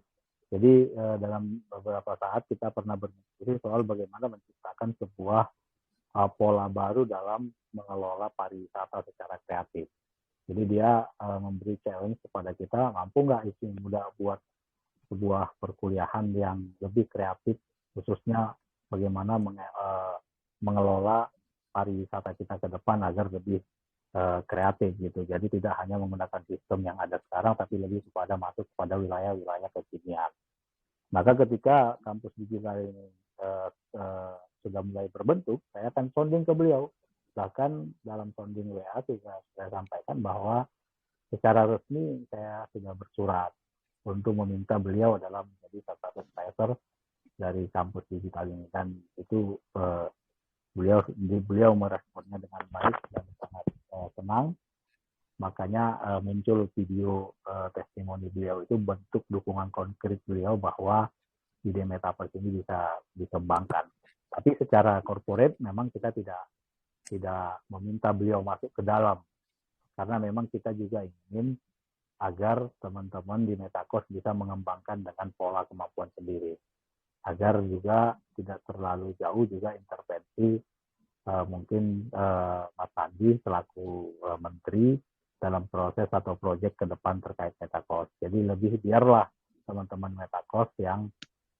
Jadi dalam beberapa saat kita pernah berdiskusi soal bagaimana menciptakan sebuah pola baru dalam mengelola pariwisata secara kreatif. Jadi dia memberi challenge kepada kita, mampu nggak ISMI Muda buat sebuah perkuliahan yang lebih kreatif, khususnya bagaimana mengelola pariwisata kita ke depan agar lebih kreatif gitu. Jadi tidak hanya menggunakan sistem yang ada sekarang, tapi lebih kepada masuk kepada wilayah-wilayah kekinian. Maka ketika kampus digital ini sudah mulai berbentuk, saya akan sounding ke beliau. Bahkan dalam sounding WA saya sampaikan bahwa secara resmi saya sudah bersurat untuk meminta beliau adalah menjadi salah satu advisor dari kampus digital ini, dan itu beliau meresponnya dengan baik dan sangat senang. Makanya muncul video testimoni beliau, itu bentuk dukungan konkret beliau bahwa ide metaverse ini bisa dikembangkan. Tapi secara corporate memang kita tidak meminta beliau masuk ke dalam, karena memang kita juga ingin agar teman-teman di Metakos bisa mengembangkan dengan pola kemampuan sendiri, agar juga tidak terlalu jauh juga intervensi mungkin Mas Sandi selaku menteri dalam proses atau proyek ke depan terkait Metakos. Jadi lebih biarlah teman-teman Metakos yang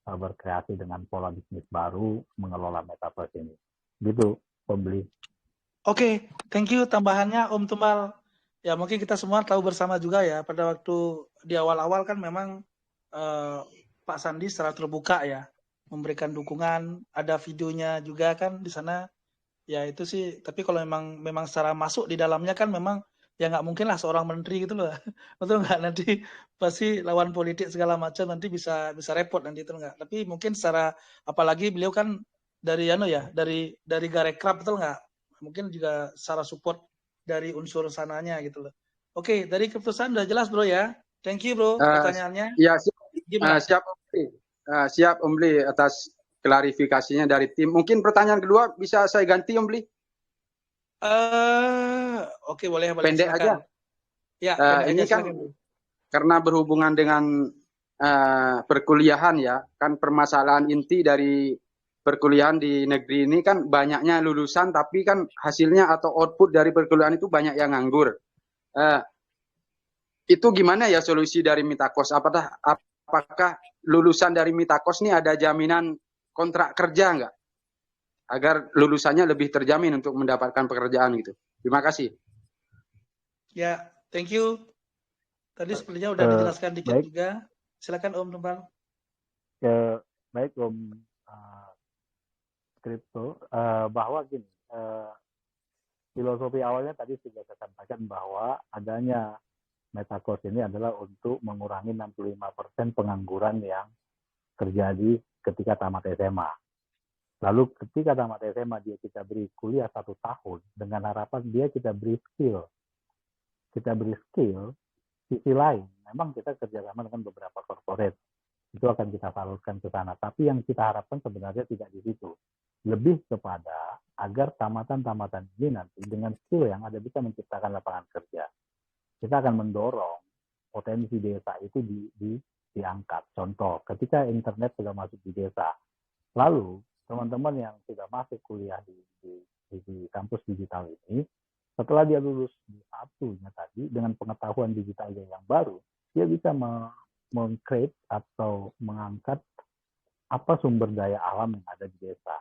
berkreasi dengan pola bisnis baru mengelola Metaverse ini. Gitu, pembeli. Oke, thank you tambahannya Om Tumpal. Ya mungkin kita semua tahu bersama juga ya, pada waktu di awal-awal kan memang Pak Sandi secara terbuka ya memberikan dukungan, ada videonya juga kan di sana. Ya itu sih, tapi kalau memang secara masuk di dalamnya kan memang ya nggak mungkin lah seorang menteri gitu loh. Betul nggak? Nanti pasti lawan politik segala macam nanti bisa repot nanti itu nggak. Tapi mungkin secara apalagi beliau kan dari dari Garekrab betul nggak? Mungkin juga secara support dari unsur sananya gitu loh. Oke, dari keputusan udah jelas bro ya. Thank you bro pertanyaannya. Ya siap, Gimana? siap Om Bli. Siap Om Bli atas klarifikasinya dari tim. Mungkin pertanyaan kedua bisa saya ganti Om Bli? Oke boleh Pendek silakan. aja. Ya, pendek Ini aja kan silakan. karena berhubungan dengan perkuliahan ya, kan permasalahan inti dari perkuliahan di negeri ini kan banyaknya lulusan tapi kan hasilnya atau output dari perkuliahan itu banyak yang nganggur. Itu gimana ya solusi dari Mitakos? Apakah lulusan dari Mitakos ini ada jaminan kontrak kerja nggak? Agar lulusannya lebih terjamin untuk mendapatkan pekerjaan gitu. Terima kasih. Ya, thank you. Tadi sepertinya udah dijelaskan dikit baik. juga. Silakan Om Tumpal. Baik Om Kripto, bahwa gini, filosofi awalnya tadi sudah saya sampaikan bahwa adanya Metakos ini adalah untuk mengurangi 65% pengangguran yang terjadi ketika tamat SMA. Lalu ketika tamat SMA dia kita beri kuliah 1 tahun dengan harapan dia kita beri skill. Kita beri skill, sisi lain memang kita kerjasama dengan beberapa corporate. Itu akan kita salurkan ke sana. Tapi yang kita harapkan sebenarnya tidak di situ. Lebih kepada agar tamatan-tamatan ini nanti dengan skill yang ada bisa menciptakan lapangan kerja. Kita akan mendorong potensi desa itu diangkat. Contoh, ketika internet sudah masuk di desa, lalu teman-teman yang sudah masuk kuliah di kampus digital ini, setelah dia lulus di satunya tadi, dengan pengetahuan digitalnya yang baru, dia bisa meng-create atau mengangkat apa sumber daya alam yang ada di desa,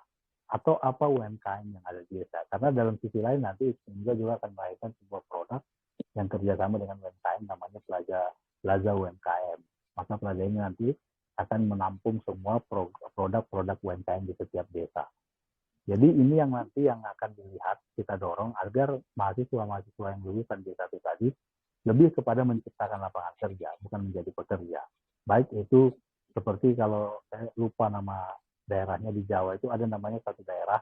atau apa UMKM yang ada di desa. Karena dalam sisi lain nanti juga akan melahirkan sebuah produk yang kerjasama dengan UMKM namanya Plaza UMKM. Maka Plaza ini nanti akan menampung semua produk-produk UMKM di setiap desa. Jadi ini yang nanti yang akan dilihat, kita dorong agar mahasiswa-mahasiswa yang lulusan D1 tadi lebih kepada menciptakan lapangan kerja, bukan menjadi pekerja. Baik itu seperti kalau saya lupa nama daerahnya di Jawa itu ada namanya satu daerah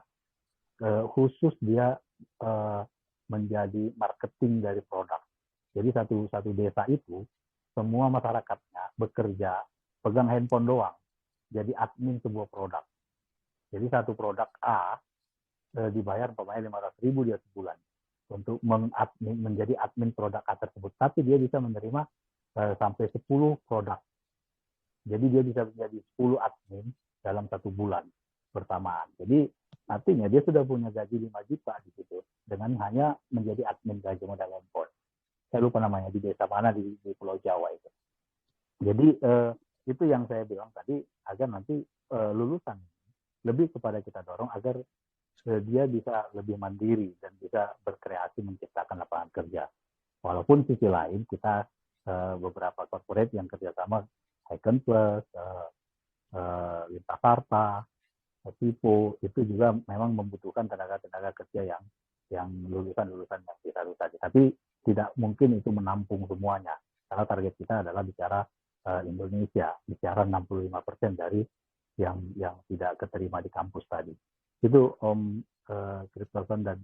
khusus dia menjadi marketing dari produk. Jadi satu desa itu semua masyarakatnya bekerja pegang handphone doang, jadi admin sebuah produk. Jadi satu produk A dibayar umpamanya 500.000 dia sebulan untuk menjadi admin produk A tersebut. Tapi dia bisa menerima sampai 10 produk. Jadi dia bisa menjadi 10 admin dalam 1 bulan bersamaan. Jadi artinya dia sudah punya gaji 5 juta di situ dengan hanya menjadi admin gaji modal handphone. Saya lupa namanya di desa mana di Pulau Jawa itu. Jadi itu yang saya bilang tadi agar nanti lulusan lebih kepada kita dorong agar dia bisa lebih mandiri dan bisa berkreasi menciptakan lapangan kerja. Walaupun sisi lain kita beberapa corporate yang kerjasama Icon Plus, Lintakarta, Tipo itu juga memang membutuhkan tenaga kerja yang lulusan yang kita tadi. Tapi tidak mungkin itu menampung semuanya. Karena target kita adalah bicara Indonesia, bicara 65% dari yang tidak keterima di kampus tadi. Itu Om Kriptoson dan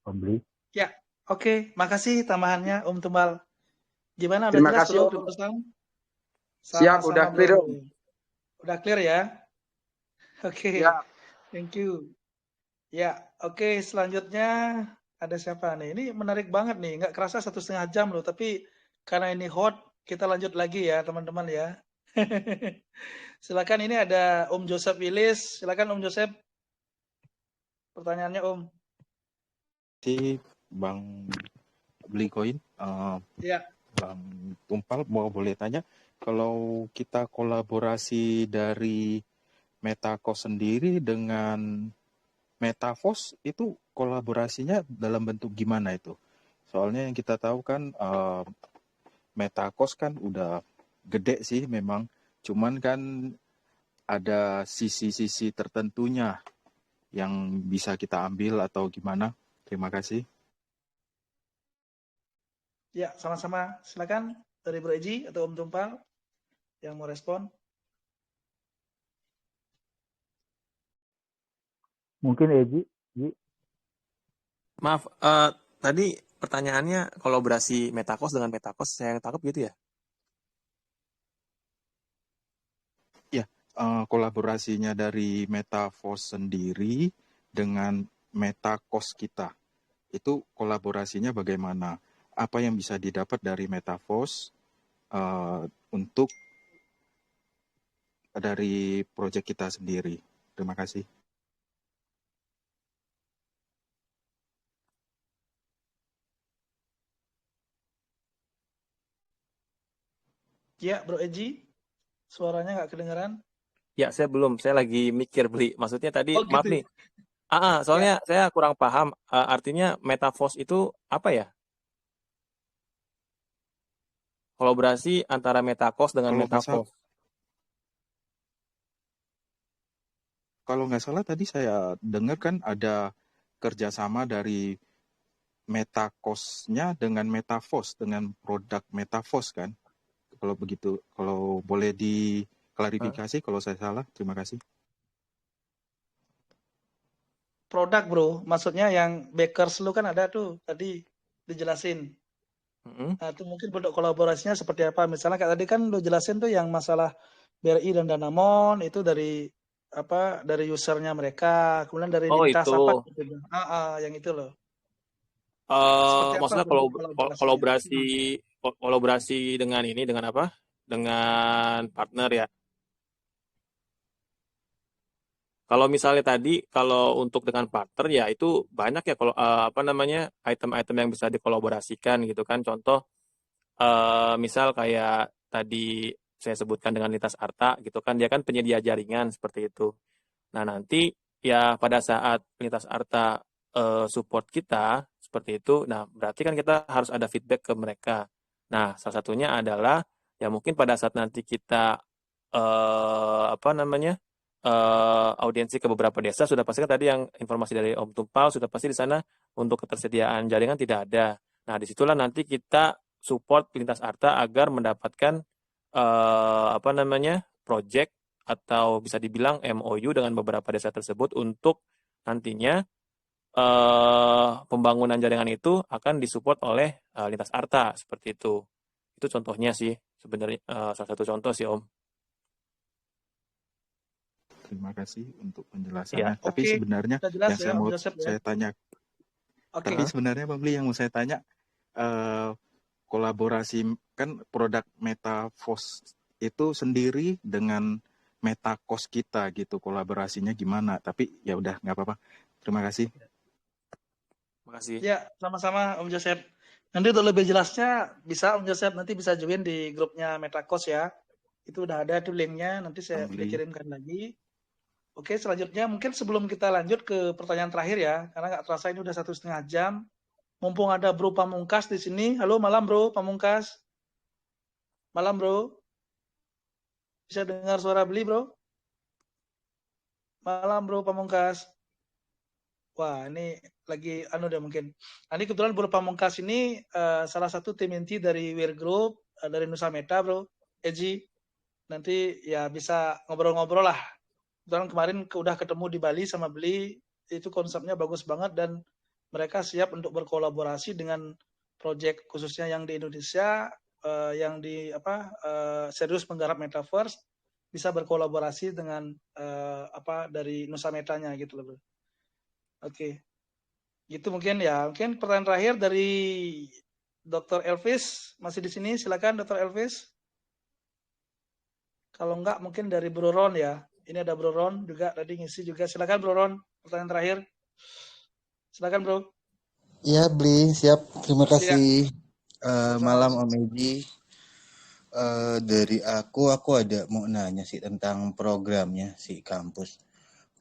Om Bli. Ya, oke. Makasih tambahannya Om Tumbal. Gimana? Udah Terima jelas kasih, bro, Om. Kriptoson? Siap, udah clear, Om. Udah clear ya? Oke, thank you. Ya, oke. Selanjutnya ada siapa nih? Ini menarik banget nih. Nggak kerasa 1,5 jam loh. Tapi karena ini hot, kita lanjut lagi ya teman-teman ya. Silakan, ini ada Om Joseph Willis. Silakan Om Joseph. Pertanyaannya Om. Si Bang Blikoin, Ya. Bang Tumpal boleh tanya, kalau kita kolaborasi dari Metakos sendiri dengan Metavos itu kolaborasinya dalam bentuk gimana itu? Soalnya yang kita tahu kan Metakos kan udah gede sih memang, cuman kan ada sisi-sisi tertentunya yang bisa kita ambil atau gimana? Terima kasih. Ya, sama-sama. Silakan dari Bro Eji atau Om Tumpal yang mau respon. Mungkin Eji, Maaf, tadi pertanyaannya kolaborasi Metacos dengan Metacos, saya yang tangkap gitu ya? Ya, kolaborasinya dari Metaverse sendiri dengan Metacos kita. Itu kolaborasinya bagaimana? Apa yang bisa didapat dari Metaverse untuk dari proyek kita sendiri? Terima kasih. Ya, Bro Eji, suaranya nggak kedengeran. Ya, saya belum. Saya lagi mikir beli. Maksudnya tadi, Oh maaf gitu. nih. Ya, Soalnya saya kurang paham. Artinya Metaverse itu apa ya? Kolaborasi antara Metacos dengan Metaverse. Kalau nggak salah tadi saya dengar kan ada kerjasama dari Metacos-nya dengan Metaverse, dengan produk Metaverse kan? Kalau begitu, kalau boleh diklarifikasi kalau saya salah, terima kasih. produk Bro, maksudnya yang bakers lu kan ada tuh tadi dijelasin. Nah, itu mungkin bentuk kolaborasinya seperti apa? Misalnya kayak tadi kan lu jelasin tuh yang masalah BRI dan Danamon itu dari apa? Dari usernya mereka, kemudian dari Oh, Lintas apa itu. gitu. Yang itu loh. Seperti apa Maksudnya bentuk kolaborasinya? kolaborasi dengan ini, dengan apa? Dengan partner ya. Kalau misalnya tadi, kalau untuk dengan partner ya itu banyak ya kalau apa namanya item-item yang bisa dikolaborasikan gitu kan. Contoh, misal kayak tadi saya sebutkan dengan Lintas Arta gitu kan, dia kan penyedia jaringan seperti itu. Nah nanti ya pada saat Lintas Arta support kita seperti itu, nah berarti kan kita harus ada feedback ke mereka. Nah salah satunya adalah ya mungkin pada saat nanti kita apa namanya audiensi ke beberapa desa, sudah pasti kan tadi yang informasi dari Om Tumpal sudah pasti di sana untuk ketersediaan jaringan tidak ada. Nah disitulah nanti kita support Lintas Arta agar mendapatkan apa namanya project atau bisa dibilang MOU dengan beberapa desa tersebut untuk nantinya pembangunan jaringan itu akan disupport oleh Lintas Arta seperti itu. Itu contohnya sih sebenarnya salah satu contoh sih Om. Terima kasih untuk penjelasannya. Ya. Tapi sebenarnya jelas yang saya mau saya tanya, tapi sebenarnya Bang Bli yang mau saya tanya, kolaborasi kan produk Metaverse itu sendiri dengan Metacos kita gitu, kolaborasinya gimana? Tapi ya udah nggak apa-apa. Terima kasih. Terima kasih. Ya, sama-sama Om Joseph. Nanti untuk lebih jelasnya bisa Om Joseph nanti bisa join di grupnya Metacos ya. Itu udah ada tuh linknya, nanti saya kirimkan lagi. Oke, selanjutnya mungkin sebelum kita lanjut ke pertanyaan terakhir ya, karena nggak terasa ini udah 1,5 jam. Mumpung ada Bro Pamungkas di sini. Halo, malam Bro Pamungkas. Malam Bro. Bisa dengar suara Beli Bro? Malam Bro Pamungkas. Wah, ini lagi deh mungkin. Nah, ini kebetulan Bro Pamungkas ini salah satu tim inti dari Weir Group, dari Nusa Meta Bro, Eji. Nanti ya bisa ngobrol-ngobrol lah. Kebetulan kemarin udah ketemu di Bali sama Beli, itu konsepnya bagus banget dan mereka siap untuk berkolaborasi dengan proyek khususnya yang di Indonesia, yang di serius menggarap Metaverse, bisa berkolaborasi dengan dari Nusa Metanya gitu loh Bro. Oke. Gitu mungkin ya. Mungkin pertanyaan terakhir dari Dr. Elvis masih di sini. Silakan Dr. Elvis. Kalau enggak mungkin dari Bro Ron ya. Ini ada Bro Ron juga tadi ngisi juga. Silakan Bro Ron, pertanyaan terakhir. Silakan Bro. Iya, Bli, siap. Terima kasih. Malam Om Eji. Dari aku ada mau nanya sih tentang programnya si kampus.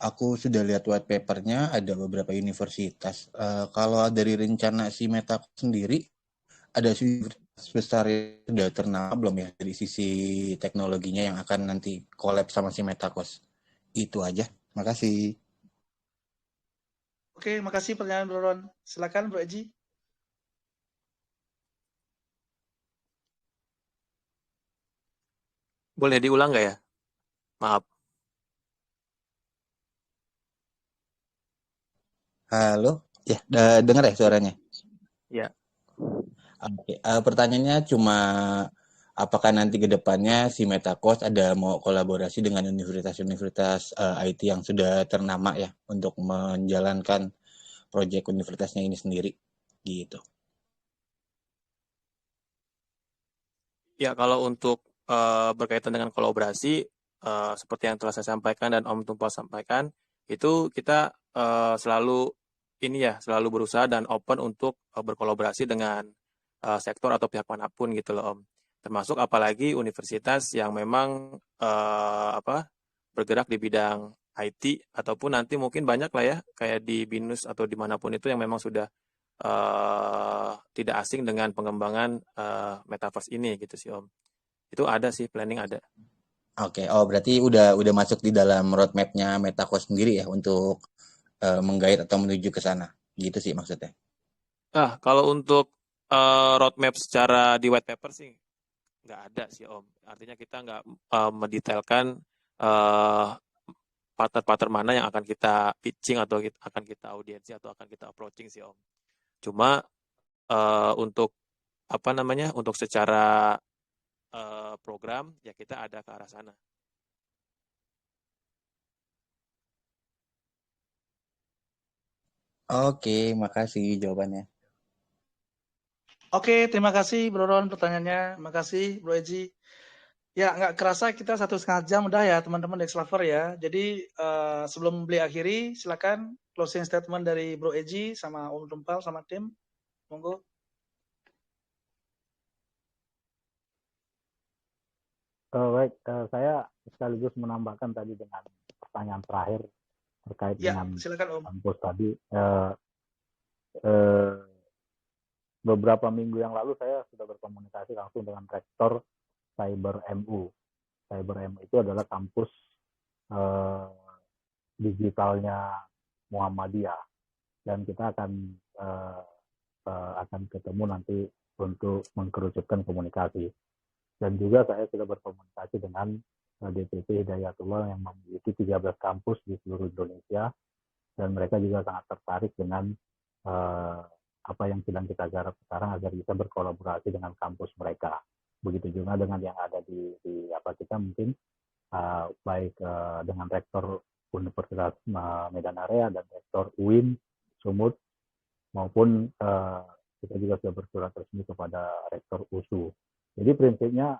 Aku sudah lihat white papernya, ada beberapa universitas. Kalau dari rencana si Meta sendiri, ada universitas besar yang sudah ternama belum ya dari sisi teknologinya yang akan nanti collab sama si Metacos? Itu aja. Makasih. Oke, makasih pertanyaan Bro Ron. Silakan Bro Eji. Boleh diulang nggak ya? Maaf. Halo, ya, dengar ya suaranya? Ya. Oke, pertanyaannya cuma apakah nanti ke depannya si MetaCost ada mau kolaborasi dengan universitas-universitas IT yang sudah ternama ya untuk menjalankan proyek universitasnya ini sendiri gitu. Ya, kalau untuk berkaitan dengan kolaborasi, seperti yang telah saya sampaikan dan Om Tumpal sampaikan, itu kita selalu selalu berusaha dan open untuk berkolaborasi dengan sektor atau pihak manapun gitu loh Om. Termasuk apalagi universitas yang memang bergerak di bidang IT ataupun nanti mungkin banyak lah ya kayak di BINUS atau dimanapun itu yang memang sudah tidak asing dengan pengembangan metaverse ini gitu sih Om. Itu ada sih, planning ada. Oke, berarti udah masuk di dalam roadmap-nya MetaCost sendiri ya untuk menggait atau menuju ke sana. Gitu sih maksudnya. Kalau untuk roadmap secara di white paper sih nggak ada sih Om. Artinya kita nggak mendetailkan partner-partner mana yang akan kita pitching atau akan kita audiensi atau akan kita approaching sih Om. Cuma untuk untuk secara program ya kita ada ke arah sana. Oke, makasih jawabannya. Oke, terima kasih Bro Ron pertanyaannya. Makasih Bro Eji. Ya, nggak kerasa kita 1,5 jam udah ya teman-teman Dex Lover ya. Jadi sebelum beli akhiri, silakan closing statement dari Bro Eji sama Om Tumpal sama tim. Monggo. Baik, saya sekaligus menambahkan tadi dengan pertanyaan terakhir terkait Ya, dengan silakan Om. kampus tadi. Beberapa minggu yang lalu saya sudah berkomunikasi langsung dengan rektor Cyber MU. Cyber MU itu adalah kampus digitalnya Muhammadiyah, dan kita akan ketemu nanti untuk mengkerucutkan komunikasi. Dan juga saya sudah berkomunikasi dengan DPP Hidayatullah yang memiliki 13 kampus di seluruh Indonesia, dan mereka juga sangat tertarik dengan apa yang sedang kita garap sekarang agar bisa berkolaborasi dengan kampus mereka. Begitu juga dengan yang ada di kita mungkin baik dengan rektor Universitas Medan Area dan rektor UIN Sumut, maupun kita juga sudah bersurat resmi kepada rektor USU. Jadi prinsipnya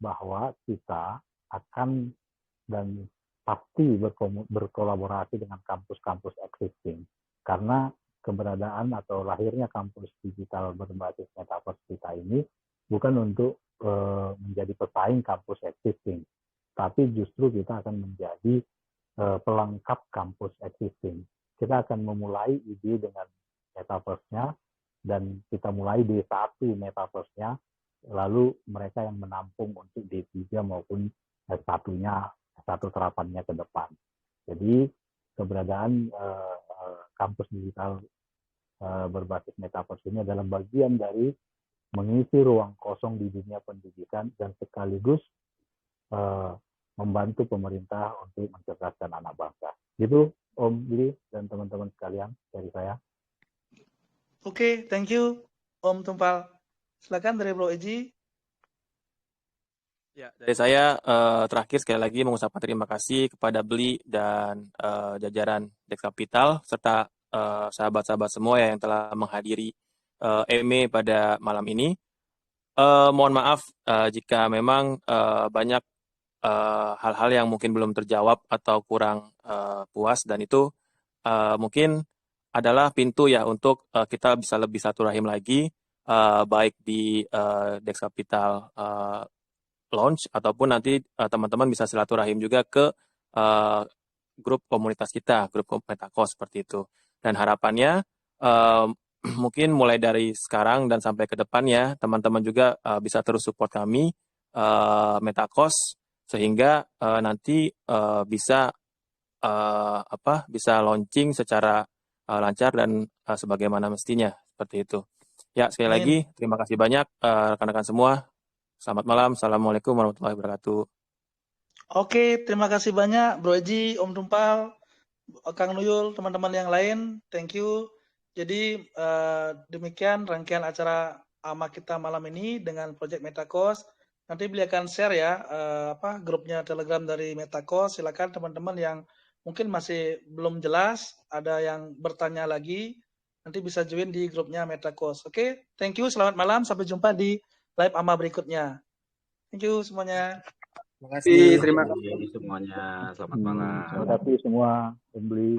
bahwa kita akan dan pasti berkolaborasi dengan kampus-kampus existing, karena keberadaan atau lahirnya kampus digital berbasis metaverse kita ini bukan untuk menjadi pesaing kampus existing, tapi justru kita akan menjadi pelengkap kampus existing. Kita akan memulai ide dengan metaverse-nya, dan kita mulai D1 metaverse-nya, lalu mereka yang menampung untuk D3 maupun S1-nya, S1 terapannya ke depan. Jadi keberadaan kampus digital berbasis metaverse ini adalah bagian dari mengisi ruang kosong di dunia pendidikan dan sekaligus membantu pemerintah untuk mencerdaskan anak bangsa. Gitu Om Billy dan teman-teman sekalian dari saya. Oke, thank you Om Tumpal. Silakan dari Bro Eji. Ya, dari saya terakhir sekali lagi mengucapkan terima kasih kepada Bli dan jajaran Dex Capital serta sahabat-sahabat semua yang telah menghadiri EME pada malam ini. Mohon maaf jika memang banyak hal-hal yang mungkin belum terjawab atau kurang puas, dan itu mungkin adalah pintu ya untuk kita bisa lebih satu rahim lagi, baik di Dex Capital launch ataupun nanti teman-teman bisa silaturahim juga ke grup komunitas kita, grup MetaCost seperti itu. Dan harapannya mungkin mulai dari sekarang dan sampai ke depannya teman-teman juga bisa terus support kami MetaCost sehingga nanti bisa launching secara lancar dan sebagaimana mestinya seperti itu. Ya, sekali lagi terima kasih banyak rekan-rekan semua. Selamat malam. Assalamualaikum warahmatullahi wabarakatuh. Oke, terima kasih banyak Bro Eji, Om Tumpal, Kang Nuyul, teman-teman yang lain. Thank you. Jadi demikian rangkaian acara AMA kita malam ini dengan Project Metacos. Nanti beliau akan share ya grupnya Telegram dari Metacos. Silakan teman-teman yang mungkin masih belum jelas, ada yang bertanya lagi, nanti bisa join di grupnya Metacos. Oke, thank you. Selamat malam. Sampai jumpa di live AMA berikutnya. Thank you semuanya. Terima kasih. semuanya. Selamat malam. Terima kasih semua. Pembeli.